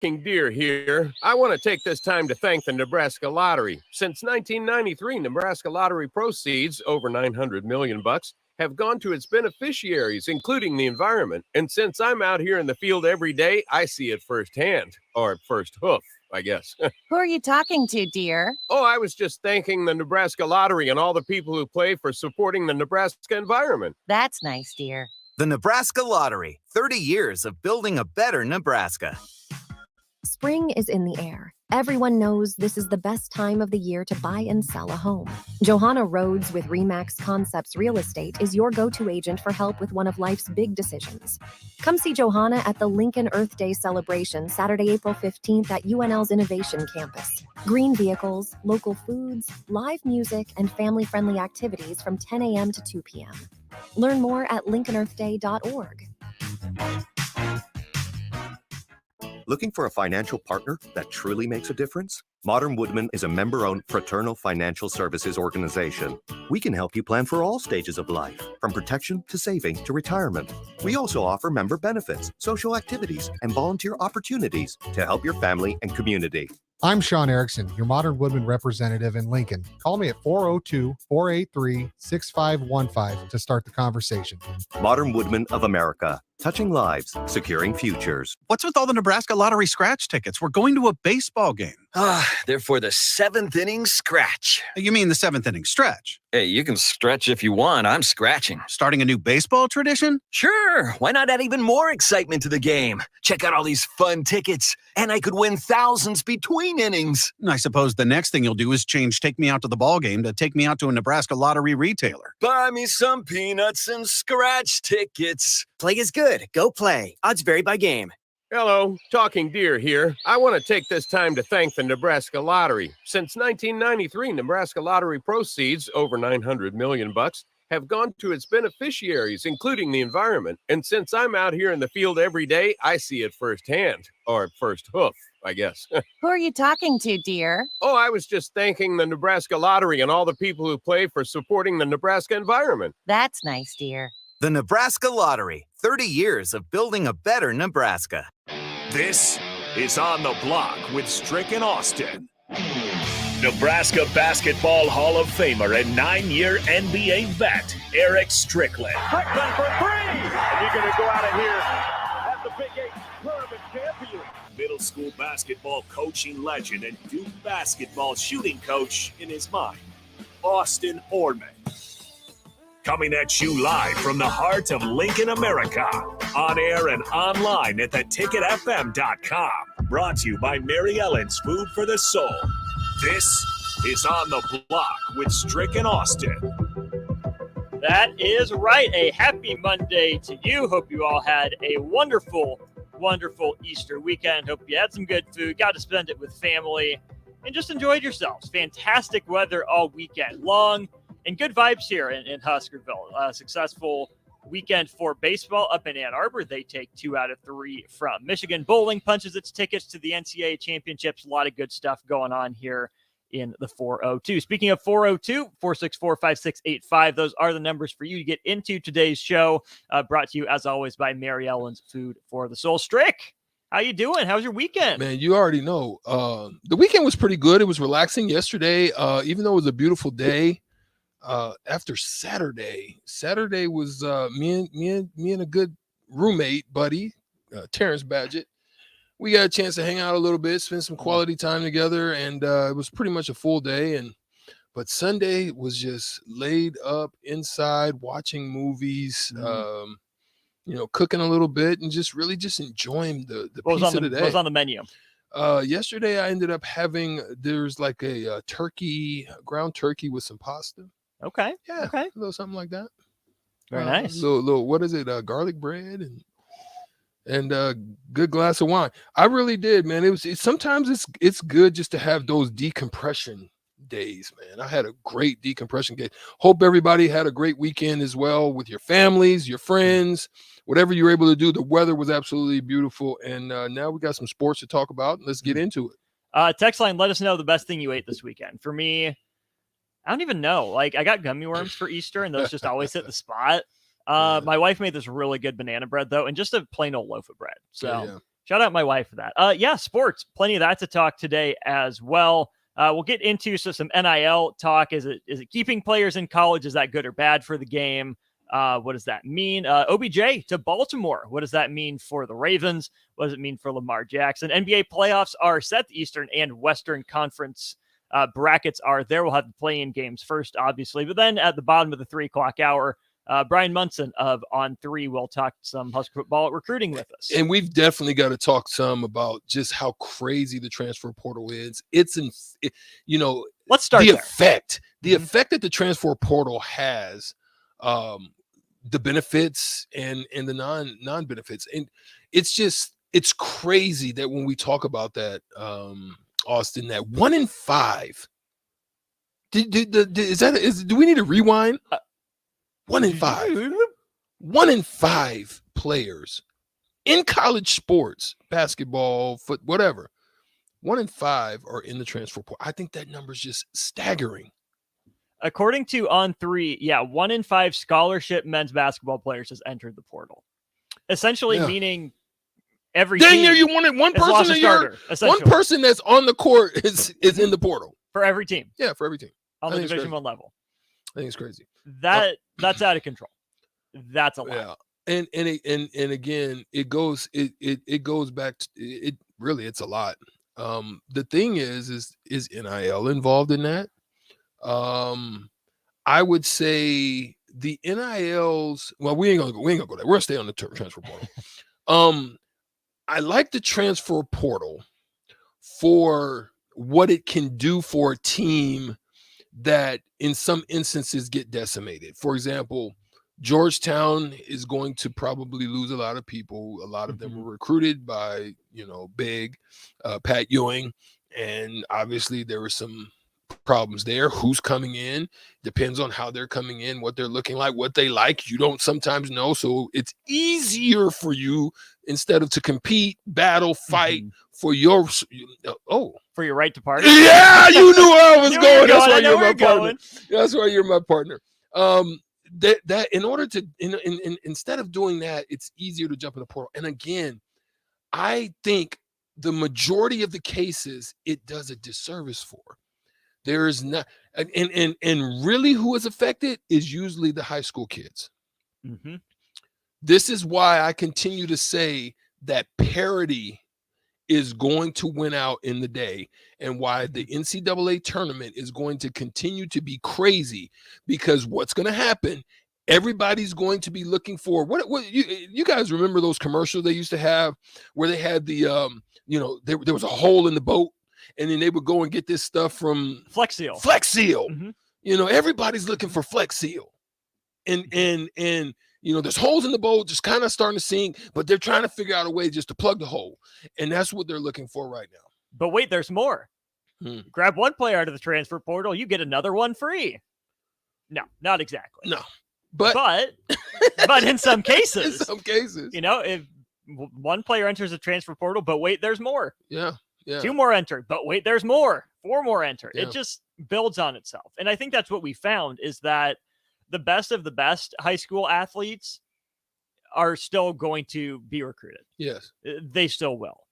King Deer here. I want to take this time to thank the Nebraska Lottery. Since 1993, Nebraska Lottery proceeds, over $900 million, have gone to its beneficiaries, including the environment. And since I'm out here in the field every day, I see it firsthand, or first hoof, I guess. Who are you talking to, dear? Oh, I was just thanking the Nebraska Lottery and all the people who play for supporting the Nebraska environment. That's nice, dear. The Nebraska Lottery, 30 years of building a better Nebraska. Spring is in the air. Everyone knows this is the best time of the year to buy and sell a home. Johanna Rhodes with RE/MAX Concepts Real Estate is your go-to agent for help with one of life's big decisions. Come see Johanna at the Lincoln Earth Day celebration Saturday, April 15th at UNL's Innovation Campus. Green vehicles, local foods, live music, and family-friendly activities from 10 a.m. to 2 p.m. Learn more at lincolnearthday.org. Looking for a financial partner that truly makes a difference? Modern Woodmen is a member-owned fraternal financial services organization. We can help you plan for all stages of life, from protection to saving to retirement. We also offer member benefits, social activities, and volunteer opportunities to help your family and community. I'm Sean Erickson, your Modern Woodman representative in Lincoln. Call me at 402-483-6515 to start the conversation. Modern Woodmen of America, touching lives, securing futures. What's with all the Nebraska Lottery scratch tickets? We're going to a baseball game. They're for the seventh inning scratch. You mean the seventh inning stretch? Hey, you can stretch if you want. I'm scratching. Starting a new baseball tradition? Sure. Why not add even more excitement to the game? Check out all these fun tickets. And I could win thousands between innings. I suppose the next thing you'll do is change Take Me Out to the Ball Game to Take Me Out to a Nebraska Lottery retailer. Buy me some peanuts and scratch tickets. Play is good. Go play. Odds vary by game. Hello, Talking Deer here. I want to take this time to thank the Nebraska Lottery. Since 1993, Nebraska Lottery proceeds, over $900 million, have gone to its beneficiaries, including the environment. And since I'm out here in the field every day, I see it firsthand, or first hoof, I guess. Who are you talking to, dear? Oh, I was just thanking the Nebraska Lottery and all the people who play for supporting the Nebraska environment. That's nice, dear. The Nebraska Lottery, 30 years of building a better Nebraska. This is On the Block with Strick and Austin. Nebraska Basketball Hall of Famer and 9-year NBA vet, Eric Strickland. Strickland for three! And you're going to go out of here as the Big 8 tournament champion. Middle school basketball coaching legend and Duke basketball shooting coach in his mind, Austin Orman. Coming at you live from the heart of Lincoln, America. On air and online at theticketfm.com. Brought to you by Mary Ellen's Food for the Soul. This is On the Block with Strick and Austin. That is right. A happy Monday to you. Hope you all had a wonderful, wonderful Easter weekend. Hope you had some good food, got to spend it with family, and just enjoyed yourselves. Fantastic weather all weekend long. And good vibes here in Huskerville. Successful weekend for baseball up in Ann Arbor. They take 2 out of 3 from Michigan. Bowling punches its tickets to the NCAA championships. A lot of good stuff going on here in the 402. Speaking of 402-464-5685, those are the numbers for you to get into today's show. Brought to you, as always, by Mary Ellen's Food for the Soul. Strick, how you doing? How's your weekend? Man, you already know. The weekend was pretty good. It was relaxing yesterday, even though it was a beautiful day. After Saturday was me and a good roommate buddy, Terrence Badgett. We got a chance to hang out a little bit, spend some quality time together, and it was pretty much a full day. But Sunday was just laid up inside watching movies, cooking a little bit, and just really just enjoying the piece of the day. What was on the menu? Yesterday I ended up having there's like a ground turkey with some pasta. Okay. Yeah. Okay. A little something like that. Very nice. Little what is it? Garlic bread and a good glass of wine. I really did, man. Sometimes it's good just to have those decompression days, man. I had a great decompression day. Hope everybody had a great weekend as well with your families, your friends, whatever you were able to do. The weather was absolutely beautiful. And now we got some sports to talk about. Let's get into it. Text line, let us know the best thing you ate this weekend. For me, I don't even know. Like, I got gummy worms for Easter, and those just always hit the spot. My wife made this really good banana bread, though, and just a plain old loaf of bread. So Shout out my wife for that. Yeah, sports. Plenty of that to talk today as well. We'll get into some NIL talk. Is it keeping players in college? Is that good or bad for the game? What does that mean? OBJ to Baltimore. What does that mean for the Ravens? What does it mean for Lamar Jackson? NBA playoffs are set. The Eastern and Western Conference brackets are there. We'll have the play-in games first, obviously. But then at the bottom of the 3 o'clock hour, Brian Munson of On 3 will talk some Husker football recruiting with us. And we've definitely got to talk some about just how crazy the transfer portal is. Let's start the effect. The effect that the transfer portal has, the benefits and the non-benefits. And it's crazy that when we talk about that, Austin, that 1 in 5. Do we need to rewind? 1 in 5. 1 in 5 players in college sports, basketball, foot, whatever. 1 in 5 are in the transfer portal. I think that number is just staggering. According to On 3, 1 in 5 scholarship men's basketball players has entered the portal. Essentially meaning every dang team near you wanted one person one person that's on the court is in the portal. For every team. Yeah, for every team. On the Division 1 level. I think it's crazy. That's out of control. That's a lot. Yeah. And again, it goes back to it really, it's a lot. The thing is NIL involved in that? I would say the NILs, well, we ain't gonna go there. We're gonna stay on the transfer portal. I like the transfer portal for what it can do for a team that in some instances get decimated. For example, Georgetown is going to probably lose a lot of people. A lot of them were recruited by, big Pat Ewing. And obviously there were some problems there. Who's coming in depends on how they're coming in, what they're looking like, what they like. You don't sometimes know. So it's easier for you, instead of to compete, battle, fight for your for your right to party. Yeah, you knew where I was going. That's why you're my partner. That's why you're my partner. That in order to instead of doing that, it's easier to jump in the portal. And again, I think the majority of the cases it does a disservice for. There is not, and really who is affected is usually the high school kids. This is why I continue to say that parity is going to win out in the day, and why the NCAA tournament is going to continue to be crazy, because what's going to happen, everybody's going to be looking for what you guys remember those commercials they used to have where they had the there was a hole in the boat, and then they would go and get this stuff from Flex Seal. Everybody's looking for Flex Seal, and there's holes in the boat just kind of starting to sink, but they're trying to figure out a way just to plug the hole. And that's what they're looking for right now. But wait, there's more. Grab one player out of the transfer portal, you get another one free. No, not exactly. No. But in some cases. If one player enters the transfer portal, but wait, there's more. Yeah. 2 more enter, but wait, there's more. 4 more enter. Yeah. It just builds on itself. And I think that's what we found, is that the best of the best high school athletes are still going to be recruited. Yes. They still will.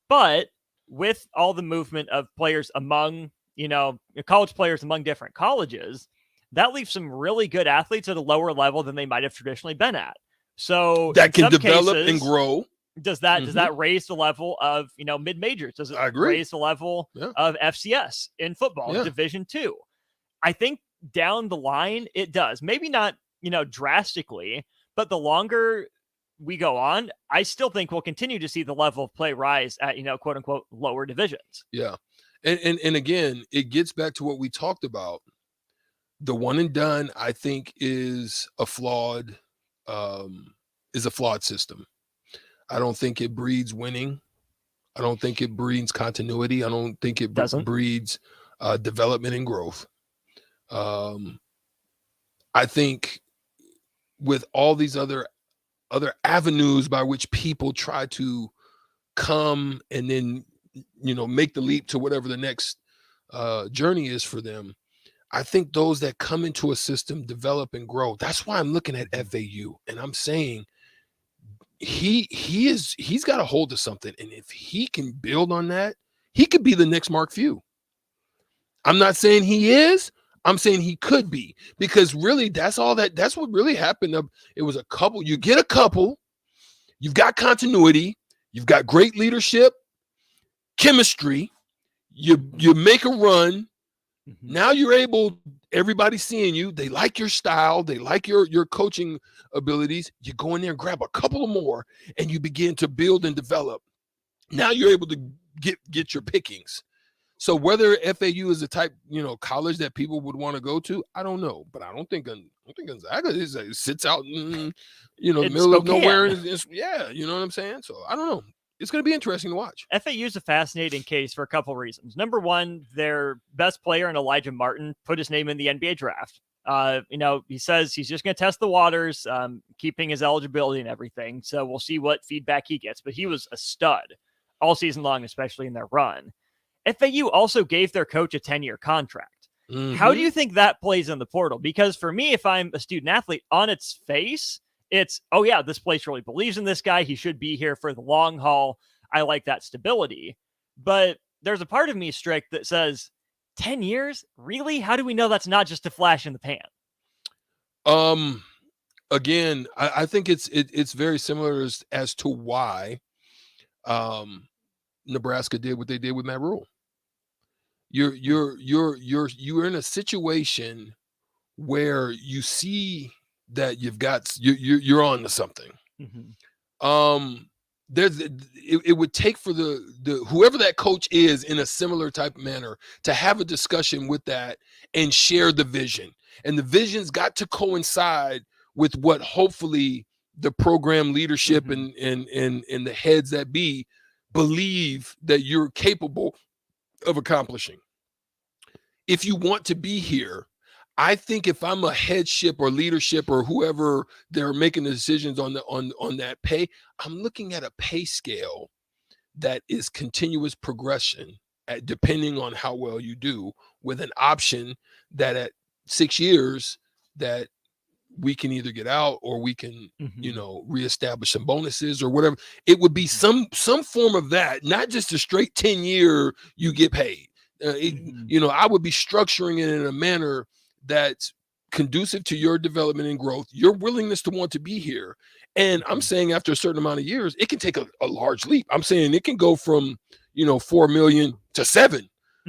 But with all the movement of players among, college players among different colleges, that leaves some really good athletes at a lower level than they might have traditionally been at. So that can develop and grow. Does that raise the level of, mid-majors? Does it raise the level of FCS in football, Division II? I think down the line it does. Maybe not, drastically, but the longer we go on, I still think we'll continue to see the level of play rise at, quote unquote, lower divisions. Yeah. And again, it gets back to what we talked about. The one and done, I think, is a flawed system. I don't think it breeds winning. I don't think it breeds continuity. I don't think it breeds development and growth. I think with all these other avenues by which people try to come and then, make the leap to whatever the next journey is for them, I think those that come into a system develop and grow. That's why I'm looking at FAU, and I'm saying he's got a hold of something, and if he can build on that, he could be the next Mark Few. I'm not saying he is. I'm saying he could be, because really that's what really happened. It was a couple. You get a couple, you've got continuity, you've got great leadership, chemistry, you make a run. Now you're able, everybody's seeing you, they like your style, they like your coaching abilities. You go in there and grab a couple of more, and you begin to build and develop. Now you're able to get your pickings. So whether FAU is the type, college that people would want to go to, I don't know. But I don't think Gonzaga sits out in, the middle of nowhere. Yeah, you know what I'm saying? So I don't know. It's going to be interesting to watch. FAU is a fascinating case for a couple of reasons. Number one, their best player in Elijah Martin put his name in the NBA draft. He says he's just going to test the waters, keeping his eligibility and everything. So we'll see what feedback he gets. But he was a stud all season long, especially in their run. FAU also gave their coach a 10-year contract. How do you think that plays in the portal? Because for me, if I'm a student athlete, on its face, it's, oh yeah, this place really believes in this guy. He should be here for the long haul. I like that stability. But there's a part of me, Strick, that says 10 years? Really? How do we know that's not just a flash in the pan? Again, I think it's very similar as to why Nebraska did what they did with Matt Rule. You're in a situation where you see that you're on to something. It would take for the whoever that coach is in a similar type of manner to have a discussion with that and share the vision. And the vision's got to coincide with what hopefully the program leadership and the heads that be believe that you're capable of accomplishing. If you want to be here, I think if I'm a headship or leadership or whoever they're making the decisions on that pay, I'm looking at a pay scale that is continuous progression depending on how well you do, with an option that at 6 years that we can either get out or we can, reestablish some bonuses or whatever. It would be some form of that, not just a straight 10-year you get paid. I would be structuring it in a manner that's conducive to your development and growth, your willingness to want to be here. And I'm saying after a certain amount of years, it can take a large leap. I'm saying it can go from, 4 million to 7,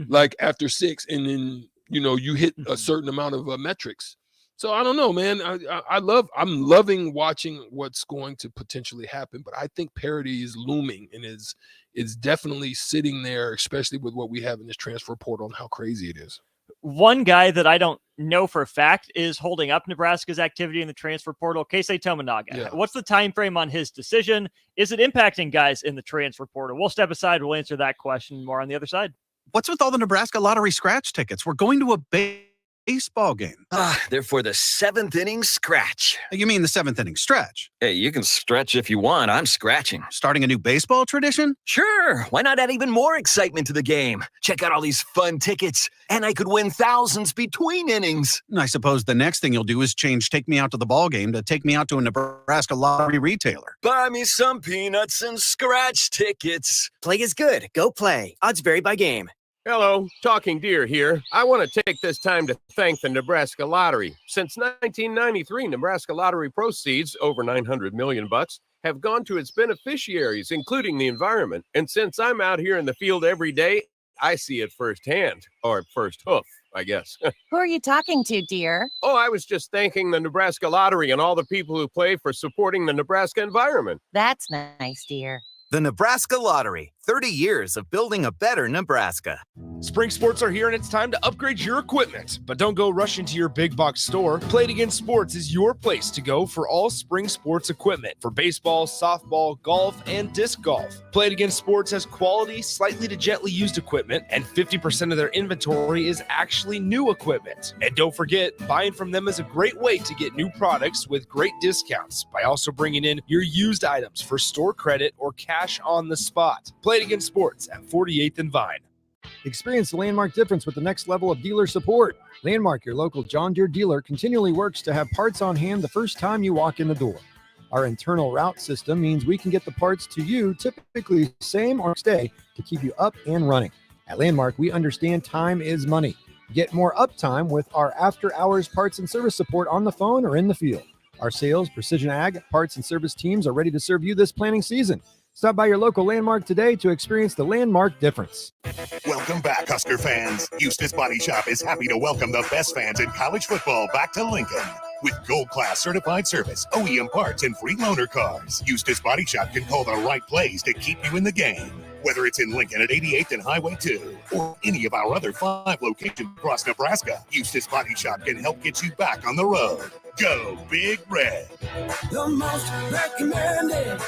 like after 6, and then, you hit a certain amount of metrics. So I don't know, man. I'm loving watching what's going to potentially happen, but I think parity is looming and is definitely sitting there, especially with what we have in this transfer portal and how crazy it is. One guy that I don't know for a fact is holding up Nebraska's activity in the transfer portal, Keisei Tominaga. Yeah. What's the time frame on his decision? Is it impacting guys in the transfer portal? We'll step aside. We'll answer that question more on the other side. What's with all the Nebraska lottery scratch tickets? We're going to a baseball game. They're for the 7th inning scratch. You mean the 7th inning stretch? Hey, you can stretch if you want. I'm scratching. Starting a new baseball tradition? Sure. Why not add even more excitement to the game? Check out all these fun tickets, and I could win thousands between innings. I suppose the next thing you'll do is change "Take Me Out to the Ball Game" to "Take Me Out to a Nebraska Lottery Retailer." Buy me some peanuts and scratch tickets. Play is good. Go play. Odds vary by game. Hello, Talking Deer here. I want to take this time to thank the Nebraska Lottery. Since 1993, Nebraska Lottery proceeds, over $900 million, have gone to its beneficiaries, including the environment. And since I'm out here in the field every day, I see it firsthand, or first hoof, I guess. Who are you talking to, dear? Oh, I was just thanking the Nebraska Lottery and all the people who play for supporting the Nebraska environment. That's nice, dear. The Nebraska Lottery, 30 years of building a better Nebraska. Spring sports are here and it's time to upgrade your equipment. But don't go rushing to your big box store. Play It Again Sports is your place to go for all spring sports equipment for baseball, softball, golf, and disc golf. Play It Again Sports has quality, slightly to gently used equipment, and 50% of their inventory is actually new equipment. And don't forget, buying from them is a great way to get new products with great discounts by also bringing in your used items for store credit or cash on the spot. Play It Again Sports at 48th and Vine. Experience the Landmark difference with the next level of dealer support. Landmark, your local John Deere dealer, continually works to have parts on hand the first time you walk in the door. Our internal route system means we can get the parts to you typically same or next day to keep you up and running. At Landmark, we understand time is money. Get more uptime with our after-hours parts and service support on the phone or in the field. Our sales, precision ag, parts, and service teams are ready to serve you this planning season. Stop by your local Landmark today to experience the Landmark difference. Welcome back, Husker fans. Eustace Body Shop is happy to welcome the best fans in college football back to Lincoln. With gold-class certified service, OEM parts, and free loaner cars, Eustace Body Shop can call the right plays to keep you in the game. Whether it's in Lincoln at 88th and Highway 2 or any of our other 5 locations across Nebraska, Eustace Body Shop can help get you back on the road. Go Big Red. The most recommended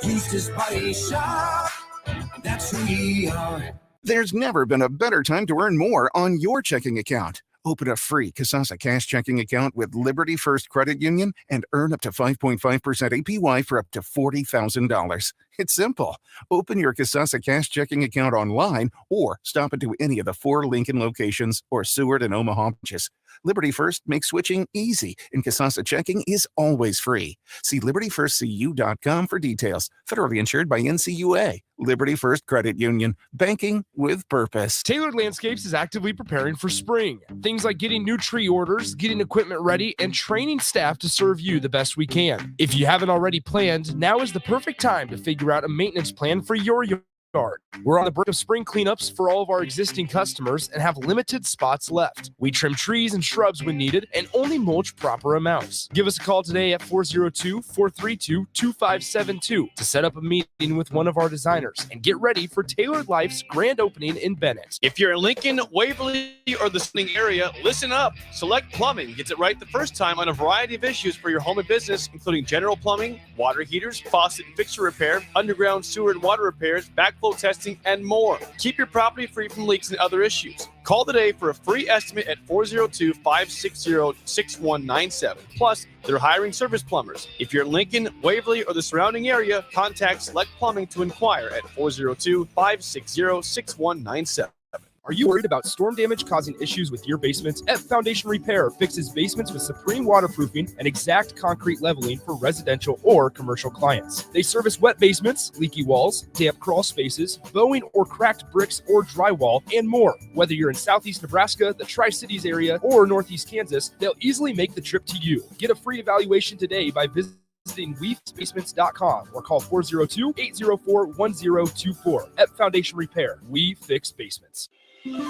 Eustace Body Shop. That's who we are. There's never been a better time to earn more on your checking account. Open a free Kasasa Cash checking account with Liberty First Credit Union and earn up to 5.5% APY for up to $40,000. It's simple. Open your Kasasa Cash checking account online or stop into any of the 4 Lincoln locations or Seward and Omaha branches. Liberty First makes switching easy, and Kasasa checking is always free. See libertyfirstcu.com for details. Federally insured by NCUA. Liberty First Credit Union. Banking with purpose. Tailored Landscapes is actively preparing for spring. Things like getting new tree orders, getting equipment ready, and training staff to serve you the best we can. If you haven't already planned, now is the perfect time to figure out a maintenance plan for your yard. We're on the brink of spring cleanups for all of our existing customers and have limited spots left. We trim trees and shrubs when needed and only mulch proper amounts. Give us a call today at 402-432-2572 to set up a meeting with one of our designers and get ready for Tailored Life's grand opening in Bennett. If you're in Lincoln, Waverly, or the surrounding area, listen up. Select Plumbing gets it right the first time on a variety of issues for your home and business, including general plumbing, water heaters, faucet and fixture repair, underground sewer and water repairs, backflow testing, and more. Keep your property free from leaks and other issues. Call today for a free estimate at 402-560-6197. Plus, they're hiring service plumbers. If you're in Lincoln, Waverly, or the surrounding area, contact Select Plumbing to inquire at 402-560-6197. Are you worried about storm damage causing issues with your basement? F Foundation Repair fixes basements with supreme waterproofing and exact concrete leveling for residential or commercial clients. They service wet basements, leaky walls, damp crawl spaces, bowing or cracked bricks or drywall, and more. Whether you're in Southeast Nebraska, the Tri-Cities area, or Northeast Kansas, they'll easily make the trip to you. Get a free evaluation today by visiting WeFixBasements.com or call 402-804-1024. Ep Foundation Repair. We fix basements.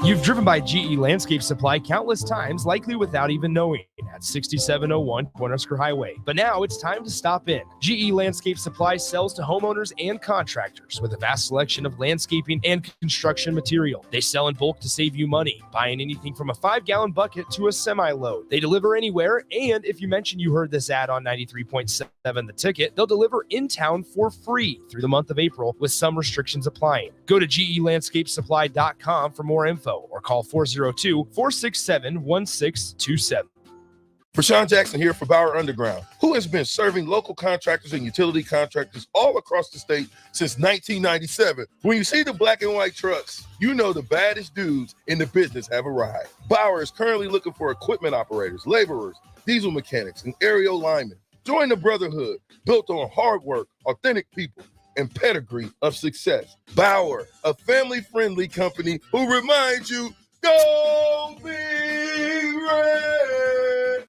You've driven by GE Landscape Supply countless times, likely without even knowing, at 6701 Cornhusker Highway. But now it's time to stop in. GE Landscape Supply sells to homeowners and contractors with a vast selection of landscaping and construction material. They sell in bulk to save you money, buying anything from a 5-gallon bucket to a semi-load. They deliver anywhere, and if you mention you heard this ad on 93.7 The Ticket, they'll deliver in town for free through the month of April with some restrictions applying. Go to GELandscapesupply.com for more info or call 402-467-1627. Rashawn Jackson here for Bauer Underground, who has been serving local contractors and utility contractors all across the state since 1997. When you see the black and white trucks, you know the baddest dudes in the business have arrived. Bauer is currently looking for equipment operators, laborers, diesel mechanics, and aerial linemen. Join the brotherhood built on hard work, authentic people, and pedigree of success. Bauer, a family-friendly company who reminds you, go Big Red!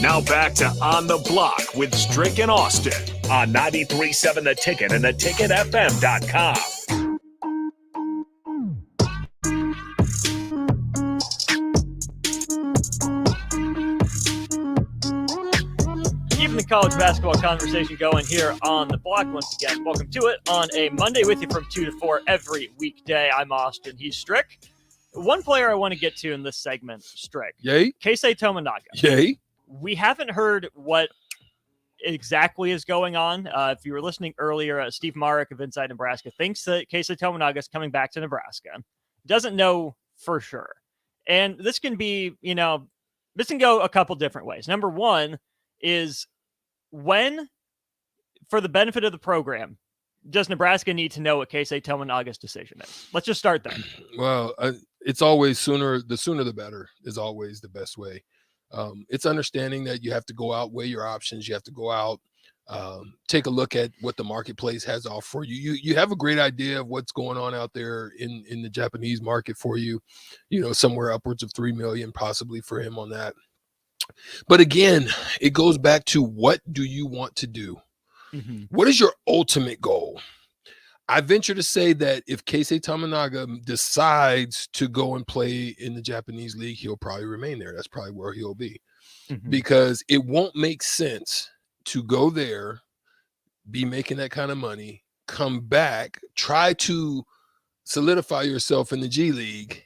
Now back to On the Block with Strick and Austin on 93.7 The Ticket and theticketfm.com. Keeping the college basketball conversation going here on The Block once again. Welcome to it on a Monday with you from 2 to 4 every weekday. I'm Austin. He's Strick. One player I want to get to in this segment, Strick. Yay. Keisei Tominaga. Yay. We haven't heard what exactly is going on. If you were listening earlier, Steve Marek of Inside Nebraska thinks that Keisei Tominaga is coming back to Nebraska. Doesn't know for sure. And this can be, this can go a couple different ways. Number one is when, for the benefit of the program, does Nebraska need to know what Keisei Tominaga's decision is? Let's just start there. Well, it's always the sooner the better is always the best way. It's understanding that you have to go out, weigh your options. You have to go out, take a look at what the marketplace has off for you. You have a great idea of what's going on out there in the Japanese market for you, somewhere upwards of 3 million possibly for him on that. But again, it goes back to, what do you want to do? What is your ultimate goal? I venture to say that if Keisei Tominaga decides to go and play in the Japanese league, he'll probably remain there. That's probably where he'll be, because it won't make sense to go there, be making that kind of money, come back, try to solidify yourself in the G League,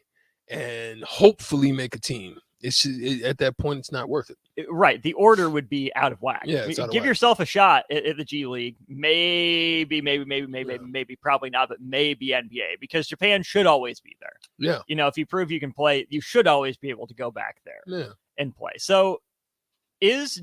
and hopefully make a team. At that point, it's not worth it. Right. The order would be out of whack. Yeah, it's out of give whack. Yourself a shot at the G League. Maybe, probably not, but maybe NBA, because Japan should always be there. Yeah. If you prove you can play, you should always be able to go back there and play. So is,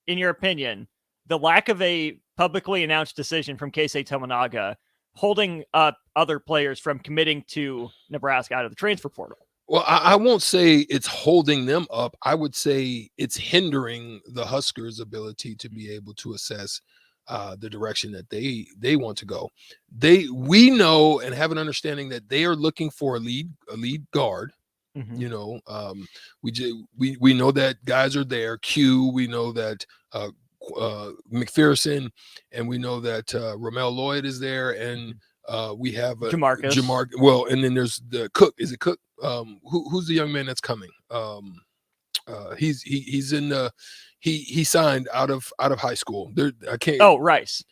in your opinion, the lack of a publicly announced decision from Keisei Tominaga holding up other players from committing to Nebraska out of the transfer portal? Well, I won't say it's holding them up. I would say it's hindering the Huskers' ability to be able to assess the direction that they want to go. We know and have an understanding that they are looking for a lead guard. We know that guys are there. Q. We know that McPherson, and we know that Ramel Lloyd is there, and we have Jamarcus. Well, and then there's the Cook. Is it Cook? Who's the young man that's coming? He's in the he signed out of high school. I can't. Oh, Rice.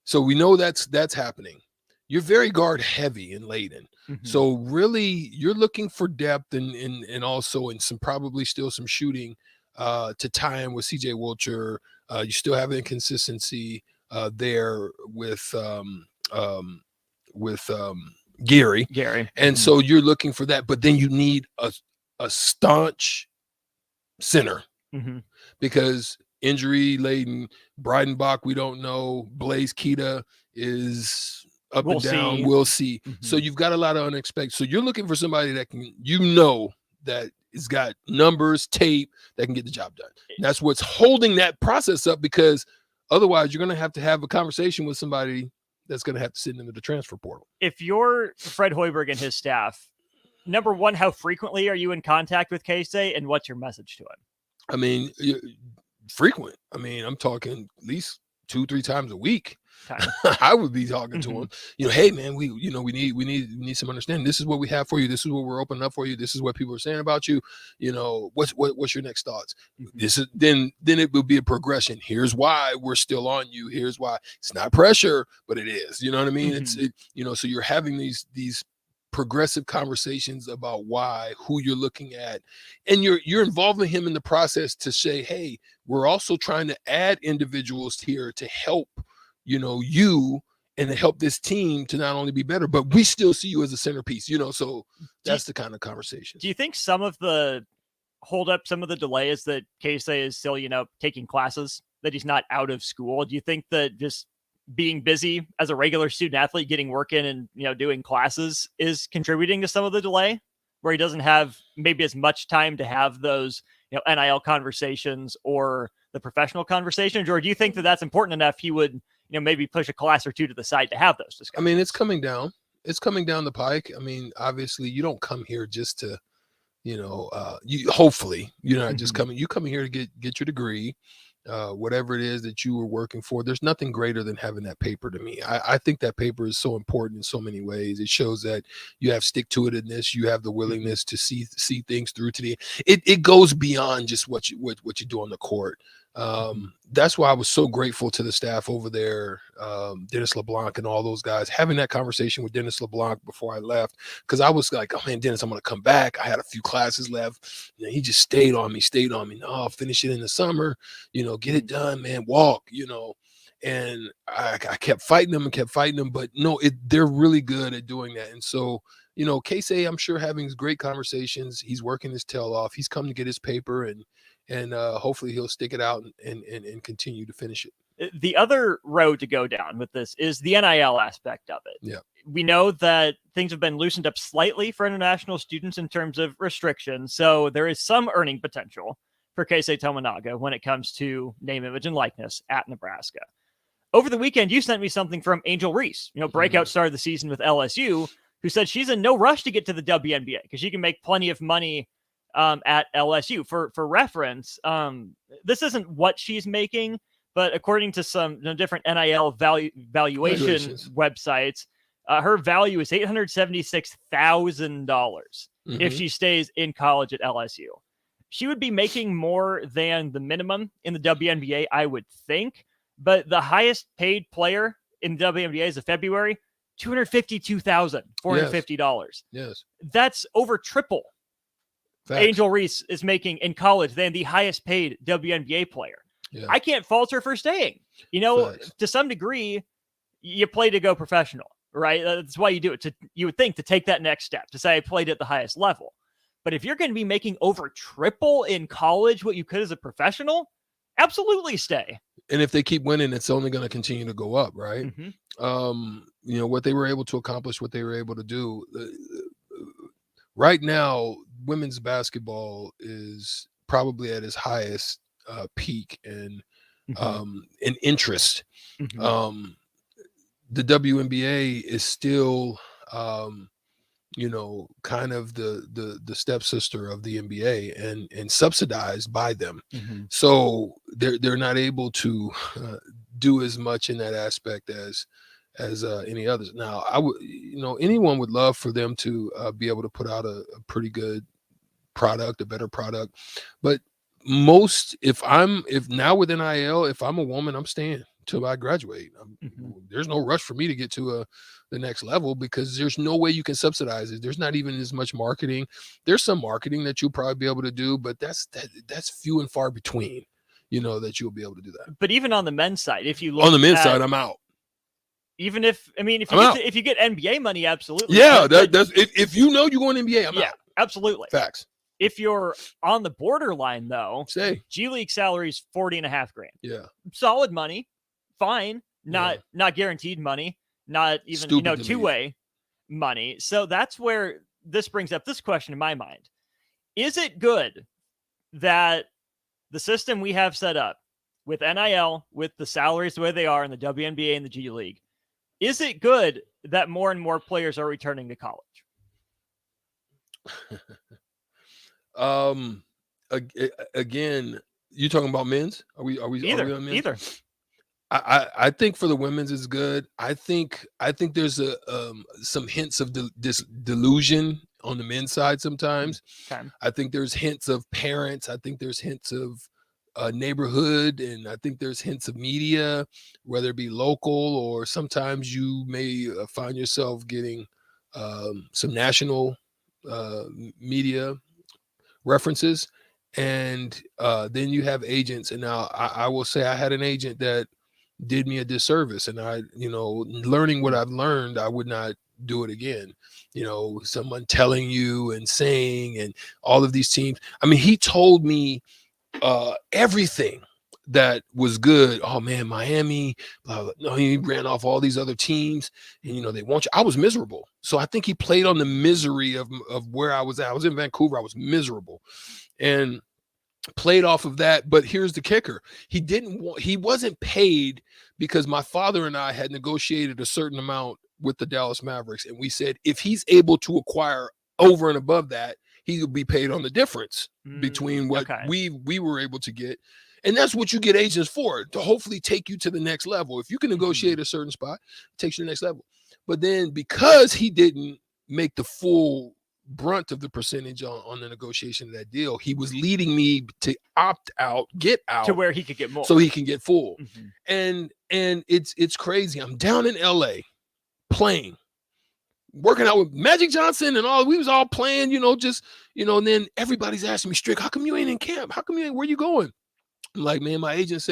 So we know that's happening. You're very guard heavy in Layden. So really you're looking for depth and also in probably still some shooting to tie in with CJ Wilcher. You still have inconsistency there with Gary. And so you're looking for that, but then you need a staunch center because injury laden. Breidenbach, we don't know. Blaze Keita is up and down. We'll see. So you've got a lot of unexpected. So you're looking for somebody that can, that has got numbers, tape, that can get the job done. And that's what's holding that process up, because otherwise you're going to have a conversation with somebody that's going to have to sit into the transfer portal. If you're Fred Hoiberg and his staff, number one, how frequently are you in contact with Keisei, and what's your message to him? I mean, frequent. I mean, I'm talking at least 2-3 times a week. I would be talking to him. Hey man, we need some understanding. This is what we have for you. This is what we're opening up for you. This is what people are saying about you. What's your next thoughts? This is then it will be a progression. Here's why we're still on you. Here's why. It's not pressure, but it is. You know what I mean? So you're having these progressive conversations about why, who you're looking at, and you're involving him in the process to say, hey, we're also trying to add individuals here to help you and to help this team to not only be better, but we still see you as a centerpiece, so that's the kind of conversation. Do you think some of the some of the delay is that Keisei is still, taking classes, that he's not out of school? Do you think that just being busy as a regular student athlete, getting work in and, doing classes is contributing to some of the delay, where he doesn't have maybe as much time to have those, NIL conversations or the professional conversations? Or do you think that that's important enough he would, maybe push a class or two to the side to have those discussions? I mean, it's coming down the pike. I mean, obviously you don't come here just to, hopefully you're not just coming, you coming here to get your degree, whatever it is that you were working for. There's nothing greater than having that paper to me. I think that paper is so important in so many ways. It shows that you have stick-to-itiveness, you have the willingness to see things through to the, it goes beyond just what you do on the court. That's why I was so grateful to the staff over there, Dennis LeBlanc and all those guys, having that conversation with Dennis LeBlanc before I left, because I was like, oh man, Dennis, I'm going to come back. I had a few classes left. He just stayed on me. No, I'll finish it in the summer, get it done, man, walk, and I kept fighting them, but no, they're really good at doing that. And so, Keisei, I'm sure, having great conversations. He's working his tail off. He's come to get his paper, and hopefully he'll stick it out and continue to finish it. The other road to go down with this is the NIL aspect of it. Yeah. We know that things have been loosened up slightly for international students in terms of restrictions. So there is some earning potential for Keisei Tominaga when it comes to name, image, and likeness at Nebraska. Over the weekend, you sent me something from Angel Reese, breakout star of the season with LSU, who said she's in no rush to get to the WNBA because she can make plenty of money at LSU. For reference, this isn't what she's making, but according to some different NIL valuation websites, her value is $876,000 if she stays in college at LSU. She would be making more than the minimum in the WNBA, I would think. But the highest paid player in the WNBA as of February, $252,450. Yes. That's over triple Facts. Angel Reese is making in college than the highest paid WNBA player. Yeah. I can't fault her for staying. Facts. To some degree, you play to go professional, right? That's why you do it. You would think to take that next step, to say I played at the highest level. But if you're going to be making over triple in college what you could as a professional, absolutely stay. And if they keep winning, it's only going to continue to go up, right? Mm-hmm. What they were able to accomplish, what they were able to do. Right now, women's basketball is probably at its highest peak and in interest. Mm-hmm. The WNBA is still, kind of the stepsister of the NBA and subsidized by them. Mm-hmm. So they're not able to do as much in that aspect as any others. Now, I would, anyone would love for them to be able to put out a pretty good product, a better product. But if now with NIL, if I'm a woman, I'm staying till I graduate. There's no rush for me to get to the next level because there's no way you can subsidize it. There's not even as much marketing. There's some marketing that you'll probably be able to do, but that's few and far between, that you'll be able to do that. But even on the men's side, if you look on the men's side, I'm out. Even if you get NBA money, absolutely. Yeah, that's if you're going NBA, I'm out. Absolutely. Facts. If you're on the borderline, though, say G League salary's $40.5 grand. Yeah, solid money, fine. Not guaranteed money, not even two-way money. So that's where this brings up this question in my mind: is it good that the system we have set up with NIL, with the salaries the way they are in the WNBA and the G League, is it good that more and more players are returning to college? Again, you talking about men's? Are we either? Are we on men's? Either. I think for the women's is good. I think there's some hints of this delusion on the men's side sometimes. Okay. I think there's hints of parents. I think there's hints of neighborhood, and I think there's hints of media, whether it be local or sometimes you may find yourself getting some national media references, and then you have agents. And now I will say I had an agent that did me a disservice, and I, learning what I've learned, I would not do it again. Someone telling you and saying, and all of these teams. I mean, he told me everything that was good. Oh man, Miami, blah, blah. No, he ran off all these other teams, and they want you. I was miserable. So I think he played on the misery of where I was at. I was in Vancouver. I was miserable, and played off of that. But here's the kicker: he wasn't paid because my father and I had negotiated a certain amount with the Dallas Mavericks, and we said if he's able to acquire over and above that, he will be paid on the difference between what we were able to get. And that's what you get agents for, to hopefully take you to the next level. If you can negotiate a certain spot, it takes you to the next level. But then because he didn't make the full brunt of the percentage on the negotiation of that deal, he was leading me to get out to where he could get more, so he can get full. And it's crazy. I'm down in LA playing, working out with Magic Johnson and all. We was all playing, and then everybody's asking me, Strick, how come you ain't in camp? How come you ain't? Where you going? I'm like, man, my agent.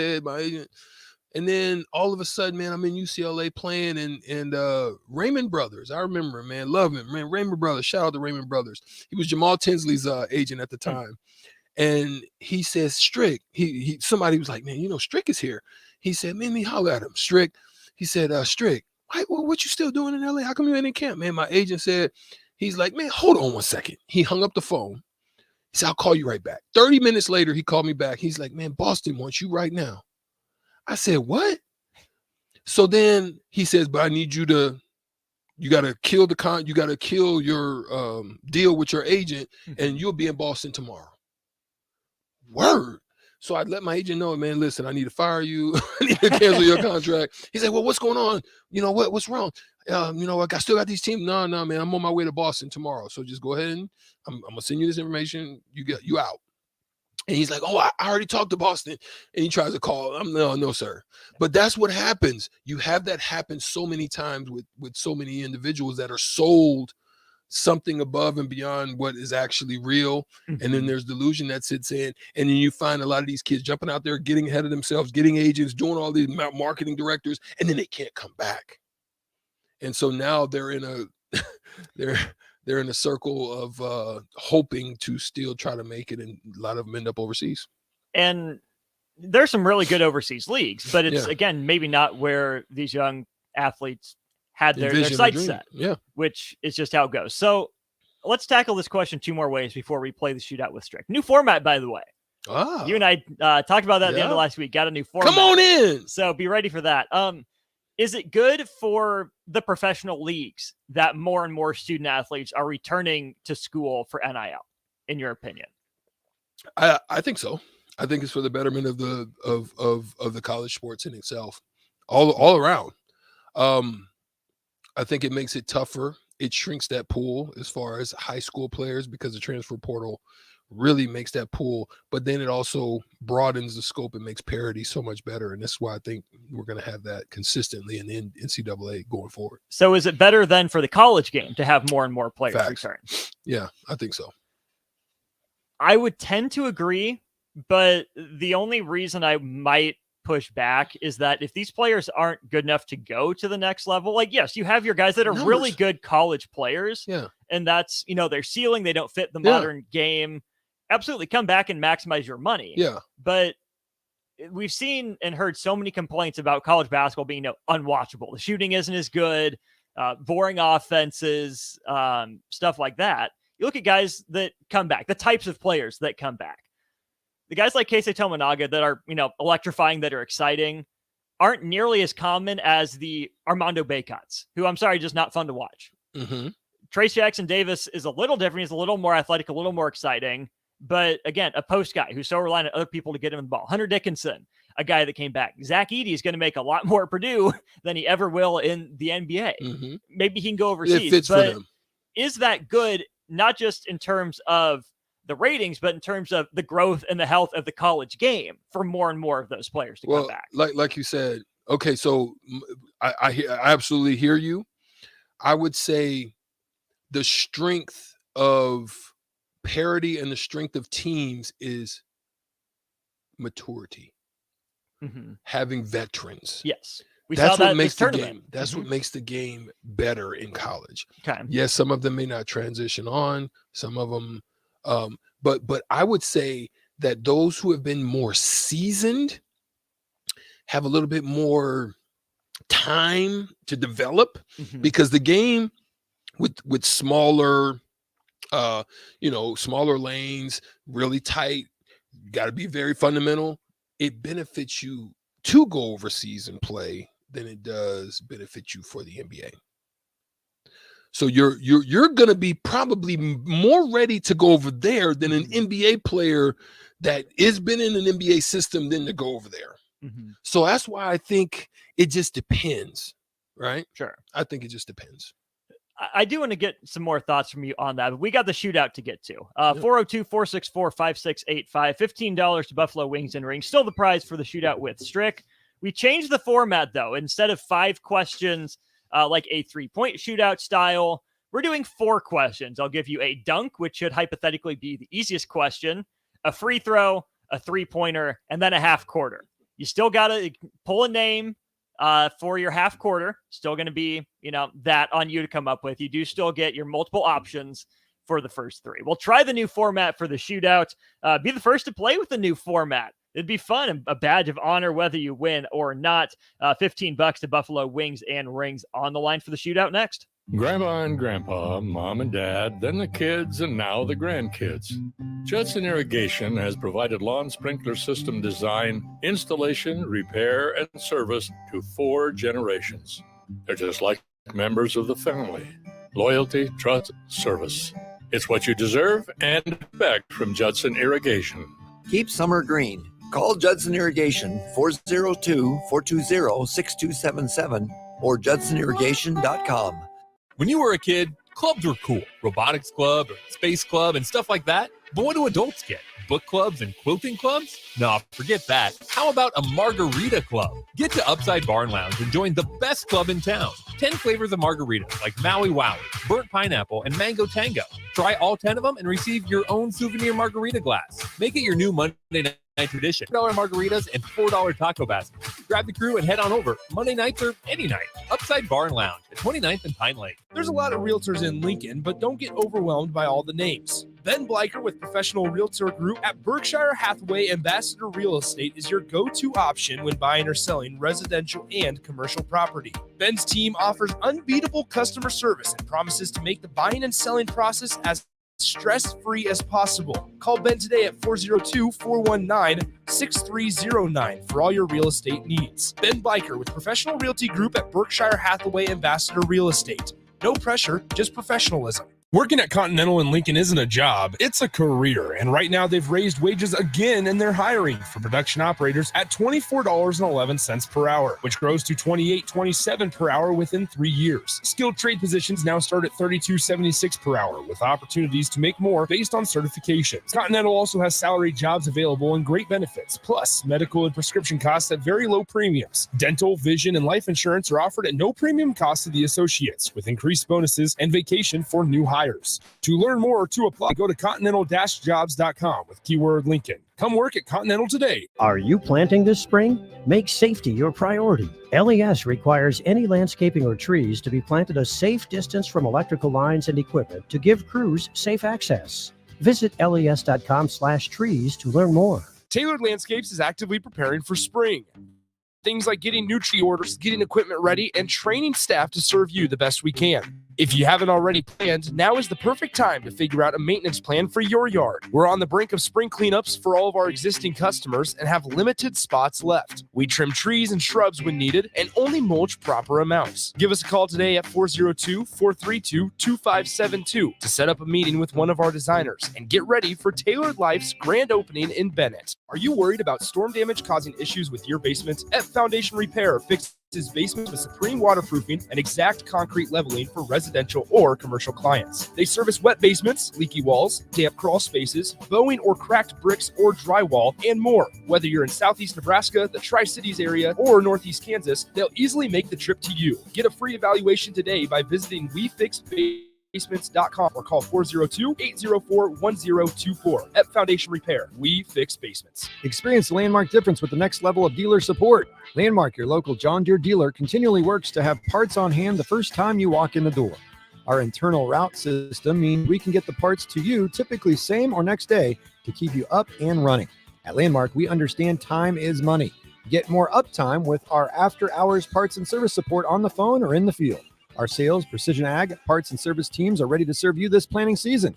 And then all of a sudden, man, I'm in UCLA playing, and Raymond Brothers. I remember him, man. Love him, man. Raymond Brothers. Shout out to Raymond Brothers. He was Jamal Tinsley's agent at the time. And he says, Strick, somebody was like, man, Strick is here. He said, man, let me holler at him. Strick. He said, Strick, what you still doing in LA? How come you ain't in camp? Man, my agent said, he's like, man, hold on one second. He hung up the phone. He said, I'll call you right back. 30 minutes later, he called me back. He's like, man, Boston wants you right now. I said, what? So then he says, but I need you got to kill you got to kill your deal with your agent, and you'll be in Boston tomorrow. Word. So I let my agent know, man, listen, I need to fire you. I need to cancel your contract. He's like, well, what's going on? What's wrong? I still got these teams. No, man, I'm on my way to Boston tomorrow. So just go ahead and I'm going to send you this information. You out. And he's like, oh, I already talked to Boston. And he tries to call. No, sir. But that's what happens. You have that happen so many times with so many individuals that are sold something above and beyond what is actually real. And then there's delusion that sits in. And then you find a lot of these kids jumping out there, getting ahead of themselves, getting agents, doing all these marketing directors, and then they can't come back. And so now they're in a they're in a circle of hoping to still try to make it, and a lot of them end up overseas. And there's some really good overseas leagues, but it's again maybe not where these young athletes had their sights set. Yeah, which is just how it goes. So let's tackle this question two more ways before we play the shootout with Strick. New format, by the way. You and I talked about that at the end of last week. Got a new format. Come on in. So be ready for that. Is it good for the professional leagues that more and more student athletes are returning to school for NIL, in your opinion? I think so. I think it's for the betterment of the college sports in itself, all around. I think it makes it tougher. It shrinks that pool as far as high school players, because the transfer portal really makes that pool, but then it also broadens the scope and makes parity so much better. And that's why I think we're going to have that consistently in the NCAA going forward. So is it better then for the college game to have more and more players return? Yeah, I think so. I would tend to agree, but the only reason I might push back is that if these players aren't good enough to go to the next level, like, yes, you have your guys that are really good college players. Yeah. And that's, their ceiling. They don't fit the modern game. Absolutely. Come back and maximize your money. Yeah. But we've seen and heard so many complaints about college basketball being unwatchable. The shooting isn't as good, boring offenses, stuff like that. You look at guys that come back, the types of players that come back. The guys like Keisei Tominaga that are, electrifying, that are exciting, aren't nearly as common as the Armando Baycots, who, I'm sorry, just not fun to watch. Mm-hmm. Trace Jackson Davis is a little different. He's a little more athletic, a little more exciting. But again, a post guy who's so reliant on other people to get him the ball. Hunter Dickinson, a guy that came back. Zach Edey is going to make a lot more at Purdue than he ever will in the NBA. Mm-hmm. Maybe he can go overseas. It fits but for them. Is that good, not just in terms of the ratings, but in terms of the growth and the health of the college game for more and more of those players to come back? Like you said, okay, so I absolutely hear you. I would say the strength of parity and the strength of teams is maturity, having veterans. Yes. That's what makes the game. That's what makes the game better in college. Okay. Yes, some of them may not transition on, some of them, but I would say that those who have been more seasoned have a little bit more time to develop, because the game with smaller, smaller lanes, really tight, got to be very fundamental. It benefits you to go overseas and play than it does benefit you for the NBA. So you're going to be probably more ready to go over there than an NBA player that has been in an NBA system than to go over there. So that's why I think it just depends, right? Sure. I think it just depends. I do want to get some more thoughts from you on that, but we got the shootout to get to. 402-464-5685, $15 to Buffalo Wings and Rings. Still the prize for the shootout with Strick. We changed the format, though. Instead of 5 questions, like a 3-point shootout style, we're doing 4 questions. I'll give you a dunk, which should hypothetically be the easiest question, a free throw, a 3-pointer, and then a half quarter. You still got to pull a name for your half quarter. Still going to be, that on you to come up with. You do still get your multiple options for the first 3. We'll try the new format for the shootout. Be the first to play with the new format. It'd be fun, a badge of honor, whether you win or not. $15 to Buffalo Wings and Rings on the line for the shootout next. Grandma and Grandpa, Mom and Dad, then the kids, and now the grandkids. Judson Irrigation has provided lawn sprinkler system design, installation, repair, and service to 4 generations. They're just like members of the family. Loyalty, trust, service. It's what you deserve and expect from Judson Irrigation. Keep summer green. Call Judson Irrigation 402-420-6277 or judsonirrigation.com. When you were a kid, clubs were cool. Robotics club or space club and stuff like that. But what do adults get? Book clubs and quilting clubs? Nah, forget that. How about a margarita club? Get to Upside Bar and Lounge and join the best club in town. 10 flavors of margaritas like Maui Wowie, burnt pineapple, and mango tango. Try all 10 of them and receive your own souvenir margarita glass. Make it your new Monday night tradition. $4 margaritas and $4 taco basket. Grab the crew and head on over Monday nights or any night. Upside Bar and Lounge at 29th and Pine Lake. There's a lot of realtors in Lincoln, but don't get overwhelmed by all the names. Ben Bleicher with Professional Realtor Group at Berkshire Hathaway Ambassador Real Estate is your go-to option when buying or selling residential and commercial property. Ben's team offers unbeatable customer service and promises to make the buying and selling process as stress-free as possible. Call Ben today at 402-419-6309 for all your real estate needs. Ben Bleicher with Professional Realty Group at Berkshire Hathaway Ambassador Real Estate. No pressure, just professionalism. Working at Continental in Lincoln isn't a job, it's a career. And right now they've raised wages again and they're hiring for production operators at $24.11 per hour, which grows to $28.27 per hour within 3 years. Skilled trade positions now start at $32.76 per hour with opportunities to make more based on certifications. Continental also has salary jobs available and great benefits, plus medical and prescription costs at very low premiums. Dental, vision, and life insurance are offered at no premium cost to the associates with increased bonuses and vacation for new hires. To learn more or to apply, go to continental-jobs.com with keyword Lincoln. Come work at Continental today. Are you planting this spring? Make safety your priority. LES requires any landscaping or trees to be planted a safe distance from electrical lines and equipment to give crews safe access. Visit les.com/trees to learn more. Tailored Landscapes is actively preparing for spring. Things like getting new tree orders, getting equipment ready, and training staff to serve you the best we can. If you haven't already planned, now is the perfect time to figure out a maintenance plan for your yard. We're on the brink of spring cleanups for all of our existing customers and have limited spots left. We trim trees and shrubs when needed and only mulch proper amounts. Give us a call today at 402-432-2572 to set up a meeting with one of our designers and get ready for Tailored Life's grand opening in Bennett. Are you worried about storm damage causing issues with your basement? F Foundation Repair fixes basement with supreme waterproofing and exact concrete leveling for residential or commercial clients. They service wet basements, leaky walls, damp crawl spaces, bowing or cracked bricks or drywall, and more. Whether you're in Southeast Nebraska, the Tri-Cities area, or Northeast Kansas, they'll easily make the trip to you. Get a free evaluation today by visiting WeFixBasements.com or call 402-804-1024. Ep Foundation Repair. We fix basements. Experience the Landmark difference with the next level of dealer support. Landmark, your local John Deere dealer, continually works to have parts on hand the first time you walk in the door. Our internal route system means we can get the parts to you typically same or next day to keep you up and running. At Landmark, we understand time is money. Get more uptime with our after-hours parts and service support on the phone or in the field. Our sales, precision ag, parts, and service teams are ready to serve you this planting season.